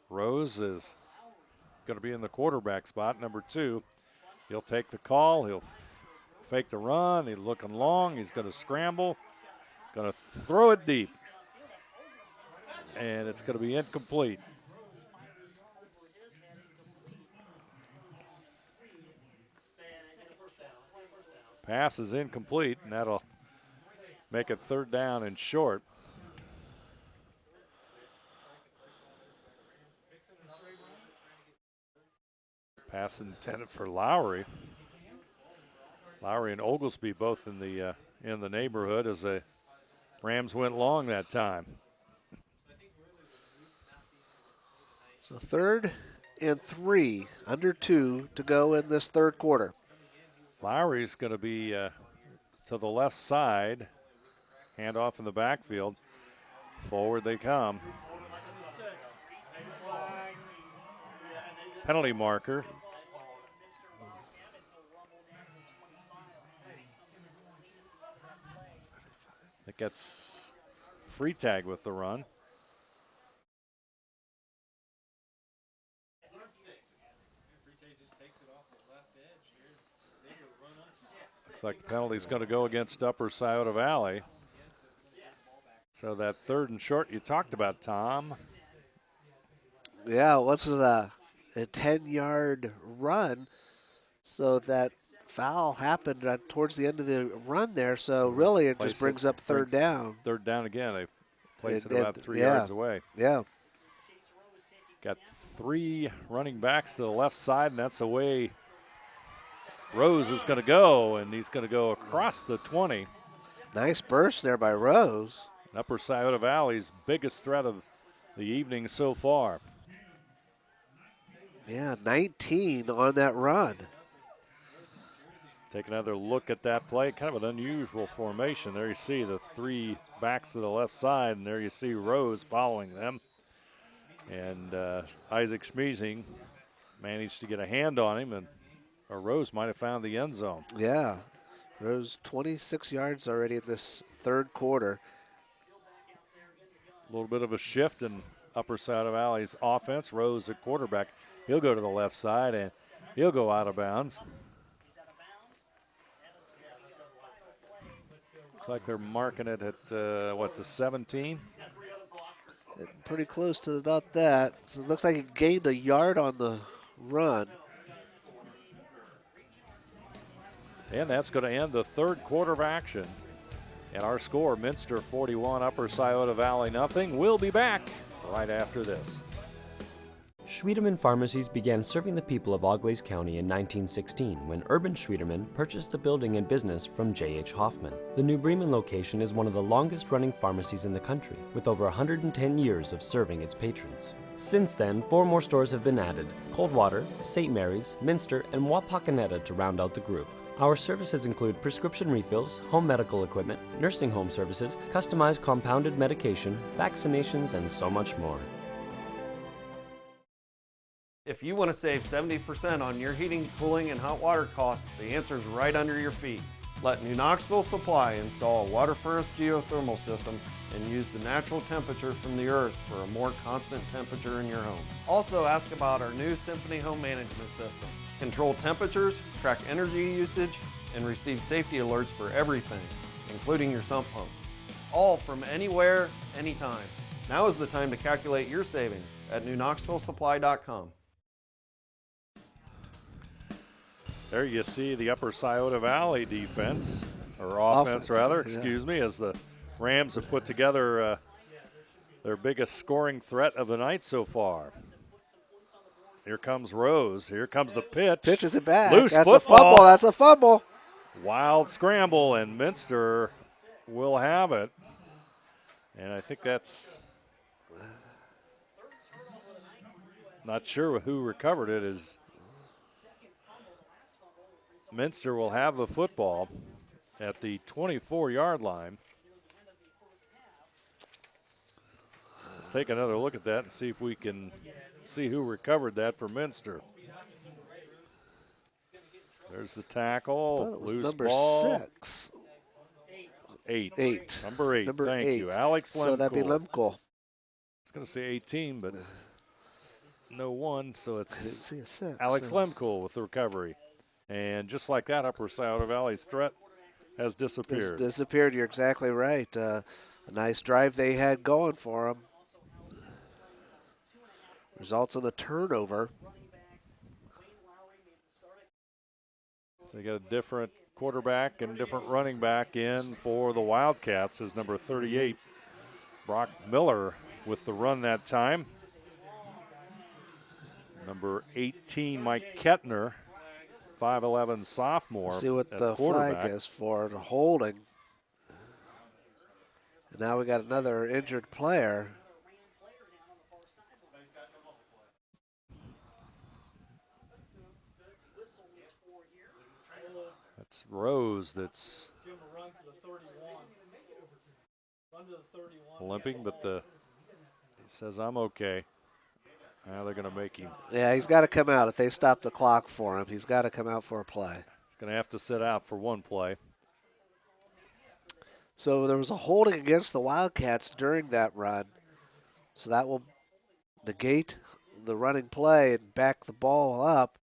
Rose is going to be in the quarterback spot, number 2. He'll take the call. He'll fake the run. He's looking long. He's going to scramble. Going to throw it deep. And it's going to be incomplete. Pass is incomplete, and that'll make it third down and short. Pass intended for Lowry. Lowry and Oglesby both in the neighborhood as the Rams went long that time. So 3rd and 3, under 2 to go in this third quarter. Lowry's going to be to the left side. Handoff in the backfield. Forward they come. Penalty marker. It gets free tag with the run. Looks like the penalty's going to go against Upper Scioto Valley. So that 3rd and short you talked about, Tom. Yeah, what's a 10-yard run, so that foul happened towards the end of the run there, so really it just brings up third down. Third down again. They place it about 3 yards away. Yeah. Got 3 running backs to the left side, and that's the way Rose is going to go, and he's going to go across the 20. Nice burst there by Rose. Upper Scioto Valley's biggest threat of the evening so far. Yeah, 19 on that run. Take another look at that play. Kind of an unusual formation. There you see the 3 backs to the left side, and there you see Rose following them. And Isaac Schmeezing managed to get a hand on him, and Rose might have found the end zone. Yeah, Rose 26 yards already in this third quarter. A little bit of a shift in Upper Scioto Valley's offense. Rose at quarterback. He'll go to the left side, and he'll go out of bounds. Looks like they're marking it at, the 17? Pretty close to about that. So it looks like he gained a yard on the run. And that's going to end the third quarter of action. And our score, Minster 41, Upper Scioto Valley nothing. We'll be back right after this. Schwiedemann Pharmacies began serving the people of Auglaize County in 1916 when Urban Schwiedemann purchased the building and business from J.H. Hoffman. The New Bremen location is one of the longest-running pharmacies in the country, with over 110 years of serving its patrons. Since then, 4 more stores have been added: Coldwater, St. Mary's, Minster, and Wapakoneta to round out the group. Our services include prescription refills, home medical equipment, nursing home services, customized compounded medication, vaccinations, and so much more. If you want to save 70% on your heating, cooling, and hot water costs, the answer is right under your feet. Let New Knoxville Supply install a water furnace geothermal system and use the natural temperature from the earth for a more constant temperature in your home. Also ask about our new Symphony Home Management System. Control temperatures, track energy usage, and receive safety alerts for everything, including your sump pump. All from anywhere, anytime. Now is the time to calculate your savings at newknoxvillesupply.com. There you see the Upper Scioto Valley defense, or offense rather, excuse me, as the Rams have put together their biggest scoring threat of the night so far. Here comes Rose. Here comes the pitch. Pitches it back. Loose That's football. a fumble. That's a fumble. Wild scramble, and Minster will have it. And I think that's not sure who recovered it. Is Minster will have the football at the 24-yard line. Let's take another look at that and see if we can see who recovered that for Minster. There's the tackle. Loose number ball. 6. Eight. Number 8. Thank you. Alex Lemko. So that'd be Lemko. I was going to say 18, but no 1, so it's see a 6, Alex Lemko with the recovery. And just like that, Upper Scioto Valley's threat has disappeared. Disappeared. You're exactly right. A nice drive they had going for them. Results in a turnover. So they got a different quarterback and different running back in for the Wildcats as number 38, Brock Miller with the run that time. Number 18, Mike Kettner, 5'11" sophomore. See what the flag is for the holding. And now we got another injured player. That's Rose that's limping, but he says, I'm okay. Now they're going to make him. Yeah, he's got to come out. If they stop the clock for him, he's got to come out for a play. He's going to have to sit out for one play. So there was a holding against the Wildcats during that run. So that will negate the running play and back the ball up.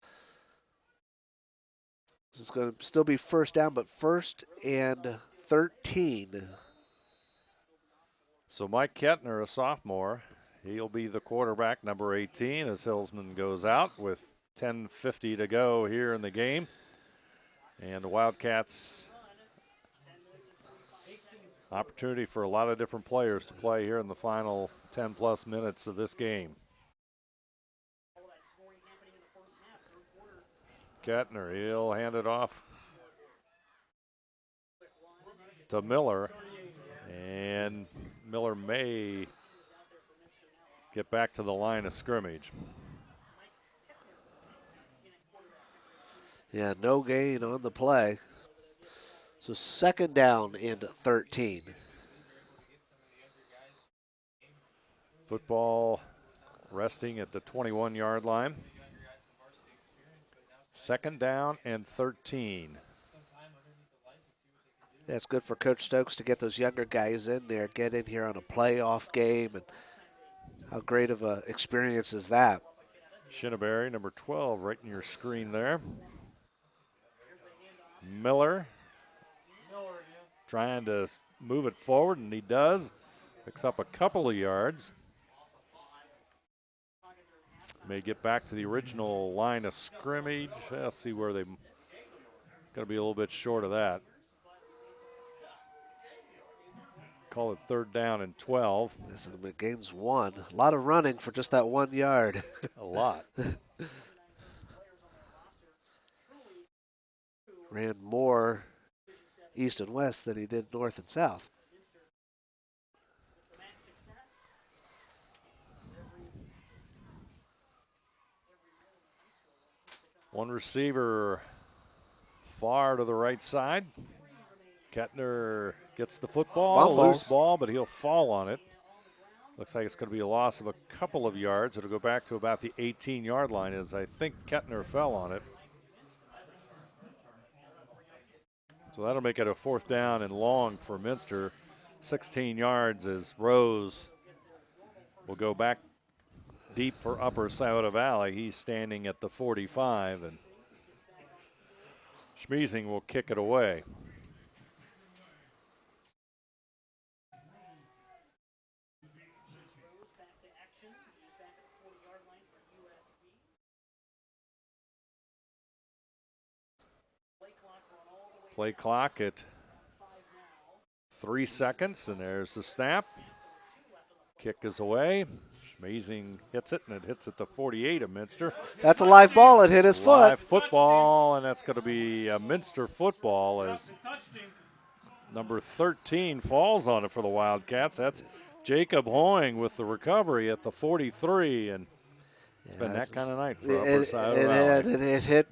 So it's going to still be first down, but 1st and 13. So Mike Kettner, a sophomore, he'll be the quarterback, number 18, as Hillsman goes out with 10:50 to go here in the game. And the Wildcats, opportunity for a lot of different players to play here in the final 10-plus minutes of this game. Kettner, he'll hand it off to Miller, and Miller may get back to the line of scrimmage. Yeah, no gain on the play. So 2nd down and 13. Football resting at the 21-yard line. 2nd down and 13. Yeah, it's good for Coach Stokes to get those younger guys in there, get in here on a playoff game, and how great of an experience is that? Shinneberry, number 12, right in your screen there. Miller trying to move it forward, and he does. Picks up a couple of yards. May get back to the original line of scrimmage. Let's see where they're going to be a little bit short of that. Call it 3rd down and 12. This gains 1. A lot of running for just that 1 yard. A lot. Ran more east and west than he did north and south. One receiver far to the right side. Kettner gets the football, loose ball, but he'll fall on it. Looks like it's going to be a loss of a couple of yards. It'll go back to about the 18-yard line as I think Kettner fell on it. So that'll make it a 4th down and long for Minster. 16 yards as Rose will go back deep for Upper Scioto Valley. He's standing at the 45, and Schmiesing will kick it away. Play clock at 3 seconds, and there's the snap. Kick is away. Schmiesing hits it, and it hits at the 48 of Minster. That's a live ball. It hit his foot. Live football, and that's going to be a Minster football as number 13 falls on it for the Wildcats. That's Jacob Hoying with the recovery at the 43, and it's been that kind of night for Upper Scioto Valley. It hit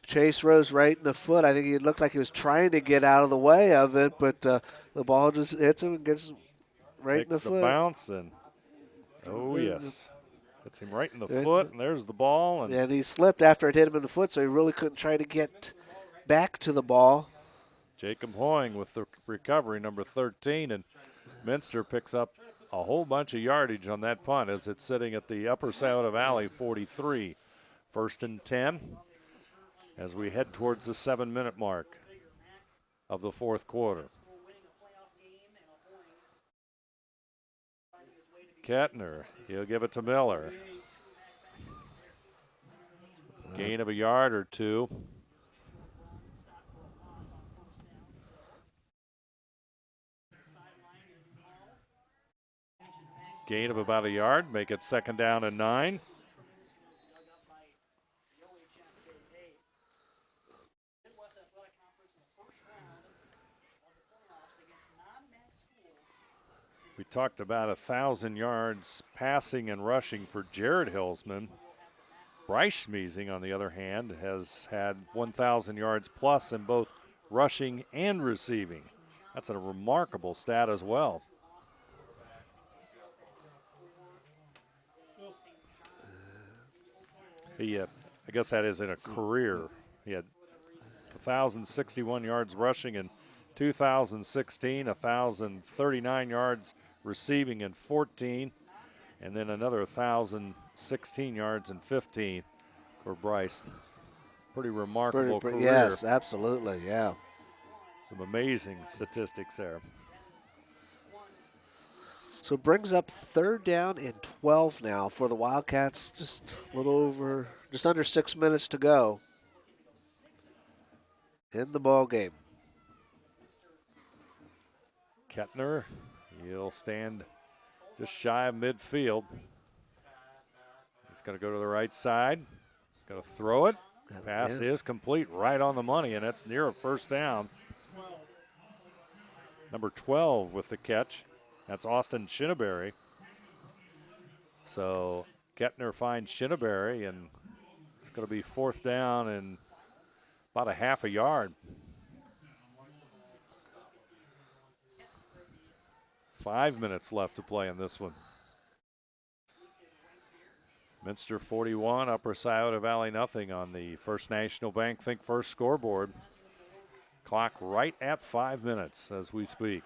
Chase Rose right in the foot. I think he looked like he was trying to get out of the way of it, but the ball just hits him and gets right in the foot. Takes the bounce, and oh, yes. Hits him right in the foot, and there's the ball. And he slipped after it hit him in the foot, so he really couldn't try to get back to the ball. Jacob Hoying with the recovery, number 13, and Minster picks up a whole bunch of yardage on that punt as it's sitting at the Upper Scioto Valley 43. 1st and 10 as we head towards the 7-minute mark of the 4th quarter. Kettner, he'll give it to Miller. Gain of a yard or two. Gain of about a yard, make it 2nd down and 9. We talked about 1,000 yards passing and rushing for Jared Hillsman. Bryce Schmiesing, on the other hand, has had 1,000 yards plus in both rushing and receiving. That's a remarkable stat as well. I guess that is in a career. He had 1,061 yards rushing in 2016, 1,039 yards receiving in 14, and then another 1,016 yards in 15 for Bryce. Pretty remarkable career. Yes, absolutely, yeah. Some amazing statistics there. So it brings up 3rd down and 12 now for the Wildcats. Just under 6 minutes to go in the ball game. Kettner, he'll stand just shy of midfield. He's going to go to the right side. He's going to throw it. Pass is complete, right on the money, and that's near a 1st down. Number 12 with the catch. That's Austin Shinneberry. So Kettner finds Shinneberry, and it's going to be 4th down and about a half a yard. 5 minutes left to play in this one. Minster 41, Upper Scioto Valley nothing on the First National Bank Think First scoreboard. Clock right at 5 minutes as we speak.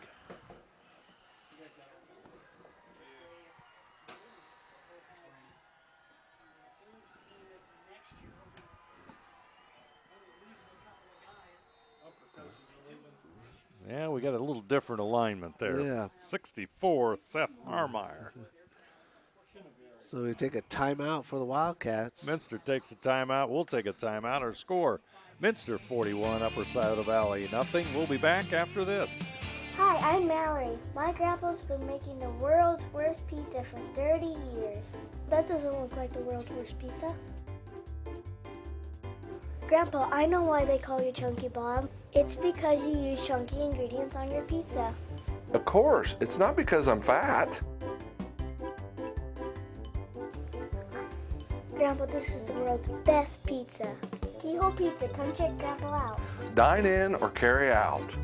Yeah, we got a little different alignment there. Yeah. 64, Seth Harmeyer. So we take a timeout for the Wildcats. Minster takes a timeout. We'll take a timeout. Our score, Minster 41, Upper Scioto Valley nothing. We'll be back after this. Hi, I'm Mallory. My grandpa's been making the world's worst pizza for 30 years. That doesn't look like the world's worst pizza. Grandpa, I know why they call you Chunky Bob. It's because you use chunky ingredients on your pizza. Of course, it's not because I'm fat. Grandpa, this is the world's best pizza. Keyhole Pizza, come check Grandpa out. Dine in or carry out.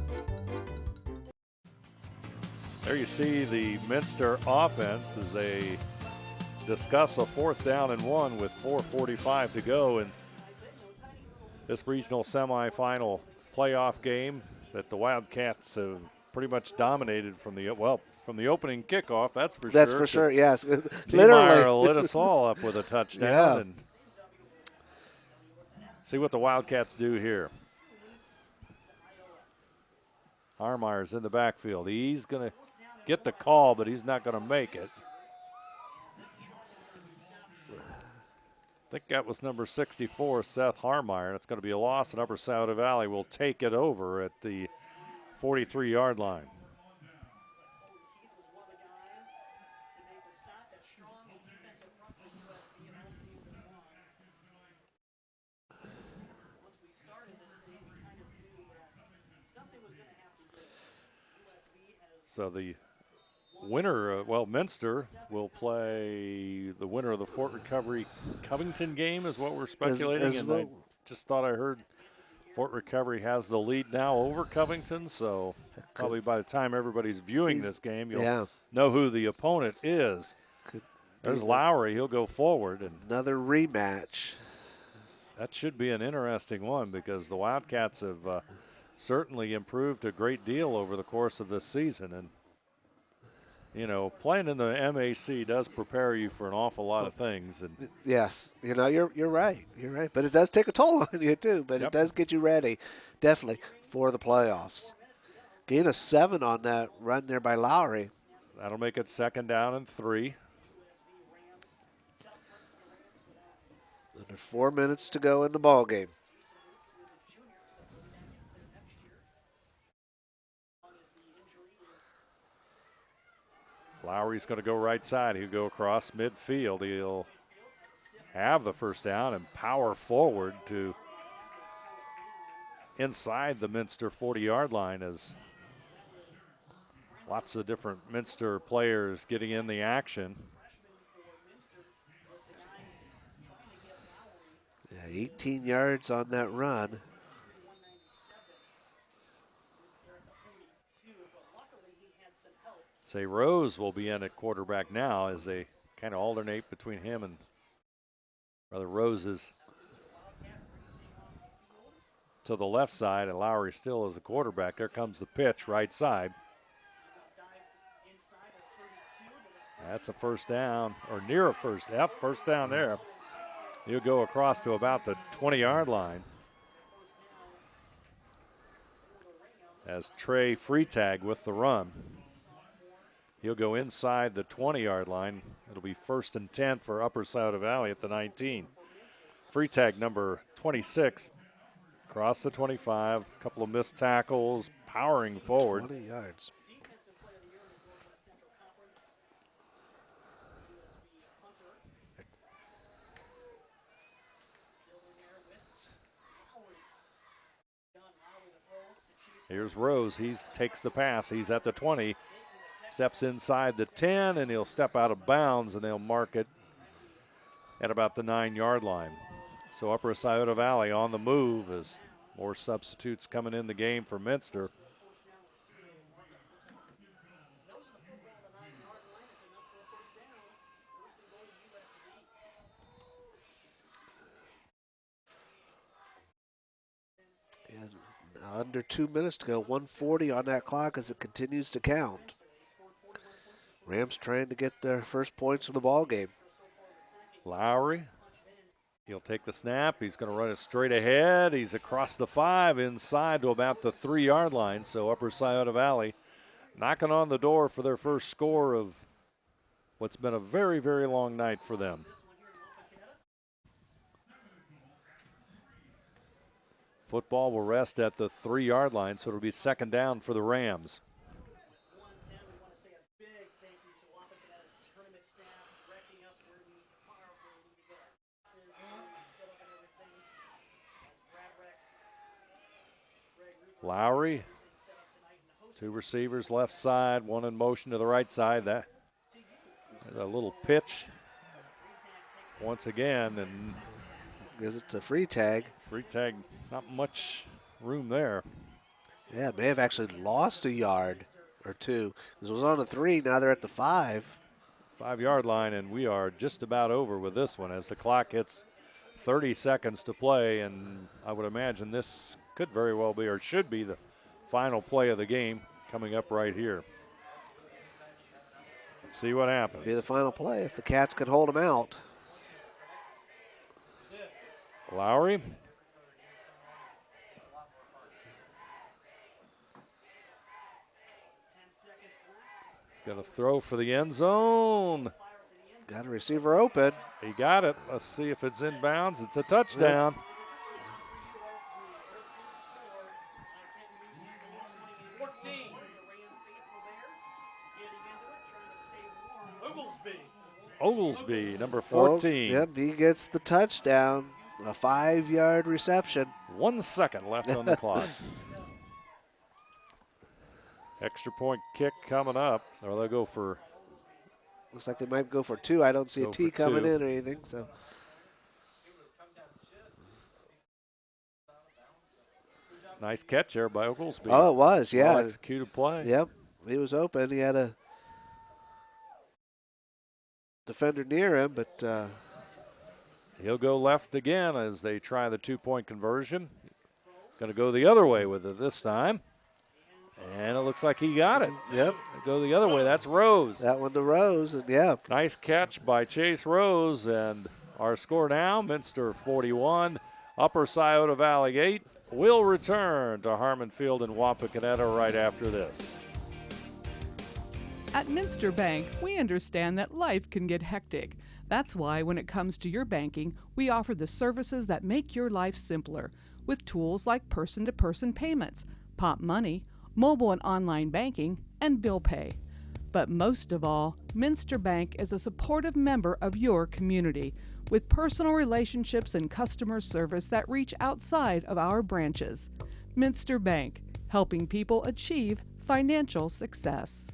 There you see the Minster offense as they discuss a 4th down and 1 with 4:45 to go in this regional semifinal playoff game that the Wildcats have pretty much dominated from the opening kickoff. That's for sure. That's for sure. Yes, Niemeyer literally lit us all up with a touchdown. Yeah. And see what the Wildcats do here. Harmeyer's in the backfield. He's going to get the call, but he's not going to make it. I think that was number 64, Seth Harmeyer. It's going to be a loss, and Upper Scioto Valley will take it over at the 43-yard line. So the winner, Minster will play the winner of the Fort Recovery Covington game is what we're speculating. And I just thought I heard Fort Recovery has the lead now over Covington, so probably by the time everybody's viewing this game, you'll know who the opponent is. There's Lowry. He'll go forward. And another rematch. That should be an interesting one because the Wildcats have certainly improved a great deal over the course of this season. And, you know, playing in the MAC does prepare you for an awful lot of things. And yes, you know, you're right. You're right. But it does take a toll on you, too. But it does get you ready, definitely, for the playoffs. Gain of 7 on that run there by Lowry. That'll make it 2nd down and 3. Under 4 minutes to go in the ball game. Lowry's going to go right side. He'll go across midfield. He'll have the first down and power forward to inside the Minster 40-yard line as lots of different Minster players getting in the action. Yeah, 18 yards on that run. Say Rose will be in at quarterback now as they kind of alternate between him and Brother Rose is to the left side, and Lowry still is a quarterback. There comes the pitch, right side. That's a first down, or near a first down there. He'll go across to about the 20-yard line. As Trey Freetag with the run. He'll go inside the 20-yard line. It'll be 1st and 10 for Upper Scioto Valley at the 19. Freetag number 26 across the 25. A couple of missed tackles, powering forward. 20 yards. Here's Rose. He takes the pass. He's at the 20. Steps inside the 10, and he'll step out of bounds, and they'll mark it at about the 9-yard line. So Upper Scioto Valley on the move as more substitutes coming in the game for Minster. And under 2 minutes to go, 1:40 on that clock as it continues to count. Rams trying to get their first points of the ball game. Lowry, he'll take the snap. He's going to run it straight ahead. He's across the 5, inside to about the 3-yard line. So Upper Scioto Valley knocking on the door for their first score of what's been a very, very long night for them. Football will rest at the 3-yard line, so it'll be 2nd down for the Rams. Lowry, 2 receivers left side, 1 in motion to the right side. That a little pitch once again, and gives it to Freetag. Freetag, not much room there. Yeah, may have actually lost a yard or 2. It was on the 3, now they're at the 5. 5-yard line, and we are just about over with this one as the clock hits 30 seconds to play, and I would imagine this could very well be or should be the final play of the game coming up right here. Let's see what happens. Be the final play if the Cats could hold them out. Lowry. He's going to throw for the end zone. Got a receiver open. He got it. Let's see if it's inbounds. It's a touchdown. Yep. Oglesby, number 14. Yep, he gets the touchdown. A 5-yard reception. 1 second left on the clock. Extra point kick coming up. Or they'll go for. Looks like they might go for 2. I don't see a T coming in or anything. So. Nice catch there by Oglesby. Oh, it was, yeah. Well executed play. Yep, he was open. He had a defender near him, but he'll go left again as they try the 2-point conversion. Going to go the other way with it this time. And it looks like he got it. Yep. Go the other way. That's Rose. That one to Rose, and yeah. Nice catch by Chase Rose. And our score now, Minster 41, Upper Scioto Valley 8. We'll return to Harmon Field in Wapakoneta right after this. At Minster Bank, we understand that life can get hectic. That's why when it comes to your banking, we offer the services that make your life simpler with tools like person-to-person payments, Pop Money, mobile and online banking, and bill pay. But most of all, Minster Bank is a supportive member of your community with personal relationships and customer service that reach outside of our branches. Minster Bank, helping people achieve financial success.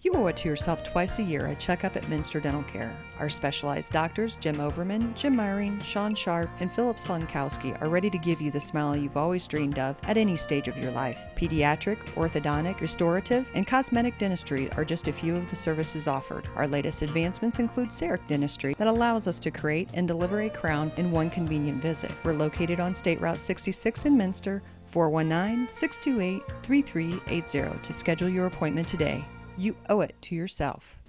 You owe it to yourself twice a year a checkup at Minster Dental Care. Our specialized doctors, Jim Overman, Jim Myring, Sean Sharp, and Philip Slunkowski, are ready to give you the smile you've always dreamed of at any stage of your life. Pediatric, orthodontic, restorative, and cosmetic dentistry are just a few of the services offered. Our latest advancements include CEREC dentistry that allows us to create and deliver a crown in one convenient visit. We're located on State Route 66 in Minster, 419-628-3380 to schedule your appointment today. You owe it to yourself.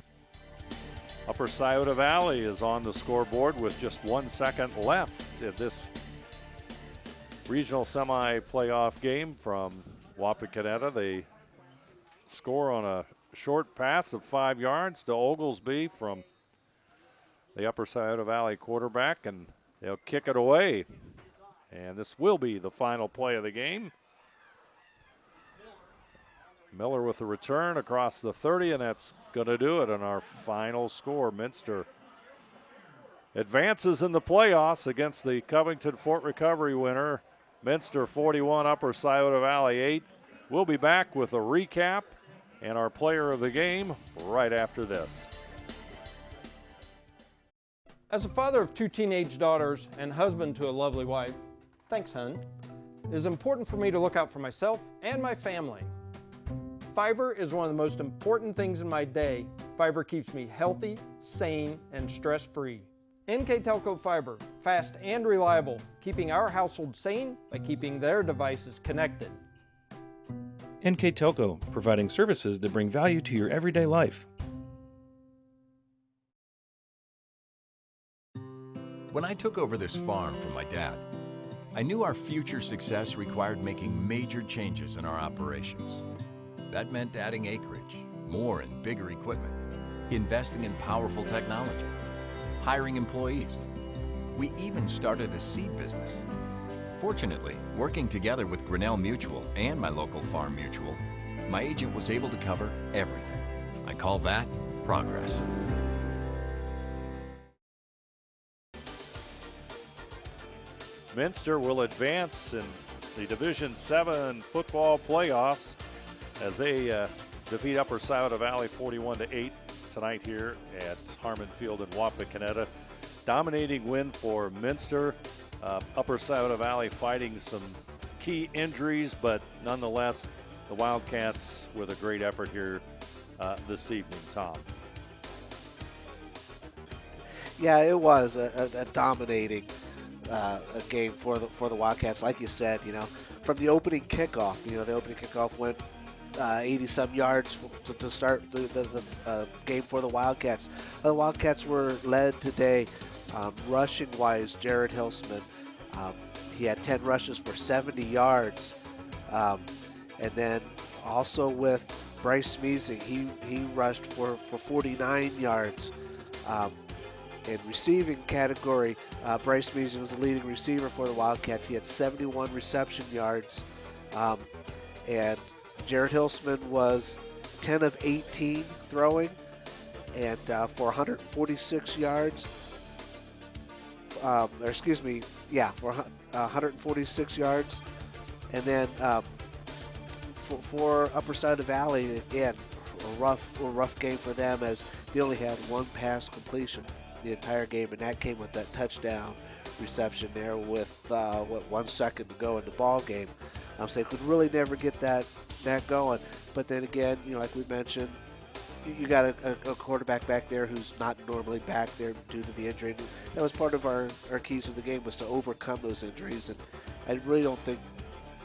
Upper Scioto Valley is on the scoreboard with just 1 second left in this regional semi-playoff game from Wapakoneta. They score on a short pass of 5 yards to Oglesby from the Upper Scioto Valley quarterback, and they'll kick it away. And this will be the final play of the game. Miller with the return across the 30, and that's going to do it on our final score. Minster advances in the playoffs against the Covington Fort Recovery winner, Minster 41, Upper Scioto Valley 8. We'll be back with a recap and our player of the game right after this. As a father of 2 teenage daughters and husband to a lovely wife, thanks, hun, it is important for me to look out for myself and my family. Fiber is one of the most important things in my day. Fiber keeps me healthy, sane, and stress-free. NKTelco Fiber, fast and reliable, keeping our household sane by keeping their devices connected. NKTelco, providing services that bring value to your everyday life. When I took over this farm from my dad, I knew our future success required making major changes in our operations. That meant adding acreage, more and bigger equipment, investing in powerful technology, hiring employees. We even started a seed business. Fortunately, working together with Grinnell Mutual and my local farm mutual, my agent was able to cover everything. I call that progress. Minster will advance in the Division 7 football playoffs as they defeat Upper Scioto Valley 41-8 tonight here at Harmon Field in Wapakoneta. Dominating win for Minster. Upper Scioto Valley fighting some key injuries, but nonetheless, the Wildcats with a great effort here this evening, Tom. Yeah, it was a dominating a game for the Wildcats. Like you said, you know, from the opening kickoff. The opening kickoff went 80-some yards to start the game for the Wildcats. The Wildcats were led today rushing-wise. Jared Hilsman, he had 10 rushes for 70 yards. And then also with Bryce Smeezing, he rushed for 49 yards. In receiving category, Bryce Smeezing was the leading receiver for the Wildcats. He had 71 reception yards. And Jared Hilsman was 10 of 18 throwing and for 146 yards. For 146 yards. And then for Upper Side of the Valley, again, a rough game for them, as they only had one pass completion the entire game, and that came with that touchdown reception there with 1 second to go in the ball game. So they could really never get that going. But then again, like we mentioned, you got a quarterback back there who's not normally back there due to the injury. And that was part of our keys to the game, was to overcome those injuries. And I really don't think,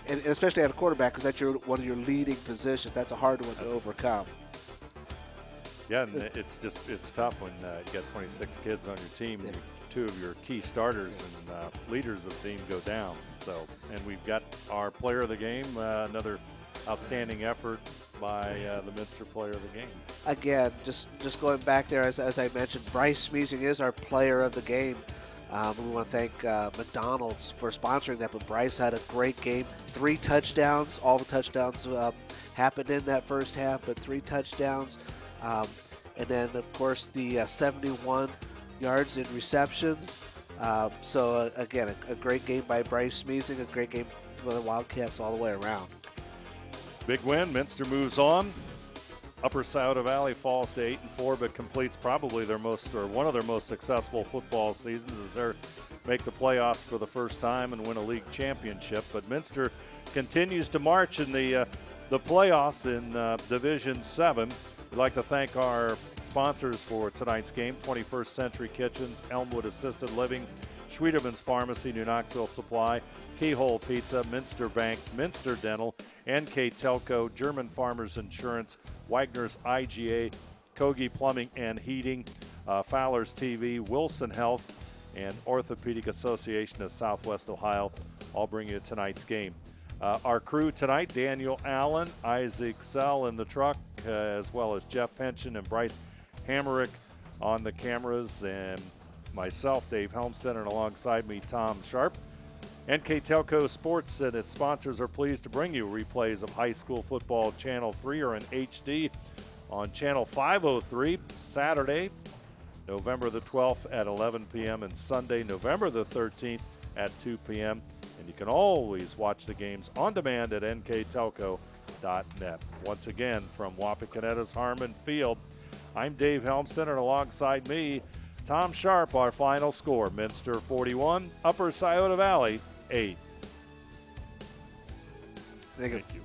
and especially at a quarterback, because that's one of your leading positions, that's a hard one to overcome. Yeah, and it's tough when you got 26 kids on your team. Yeah. 2 of your key starters and leaders of the team go down. So, and we've got our player of the game, another outstanding effort by the Minster player of the game. Again, just going back there, as I mentioned, Bryce Smeezing is our player of the game. We want to thank McDonald's for sponsoring that, but Bryce had a great game. 3 touchdowns. All the touchdowns happened in that first half, but 3 touchdowns. And then, of course, the 71 yards in receptions. So, again, a great game by Bryce Smeezing, a great game for the Wildcats all the way around. Big win. Minster moves on. Upper Scioto Valley falls to 8-4, but completes probably one of their most successful football seasons as they make the playoffs for the first time and win a league championship. But Minster continues to march in the playoffs in Division 7. We'd like to thank our sponsors for tonight's game: 21st Century Kitchens, Elmwood Assisted Living, Schwederman's Pharmacy, New Knoxville Supply, Keyhole Pizza, Minster Bank, Minster Dental, NKTelco, German Farmers Insurance, Wagner's IGA, Kogi Plumbing and Heating, Fowler's TV, Wilson Health, and Orthopedic Association of Southwest Ohio all bring you tonight's game. Our crew tonight: Daniel Allen, Isaac Sell in the truck, as well as Jeff Henson and Bryce Hammerick on the cameras, and myself, Dave Helmstead, and alongside me, Tom Sharp. NKTelco Sports and its sponsors are pleased to bring you replays of high school football Channel 3 or in HD on Channel 503 Saturday, November the 12th at 11 p.m. and Sunday, November the 13th at 2 p.m. And you can always watch the games on demand at nktelco.net. Once again, from Wapakoneta's Harmon Field, I'm Dave Helmstead, and alongside me, Tom Sharp. Our final score: Minster 41, Upper Scioto Valley 8. Thank you. Thank you.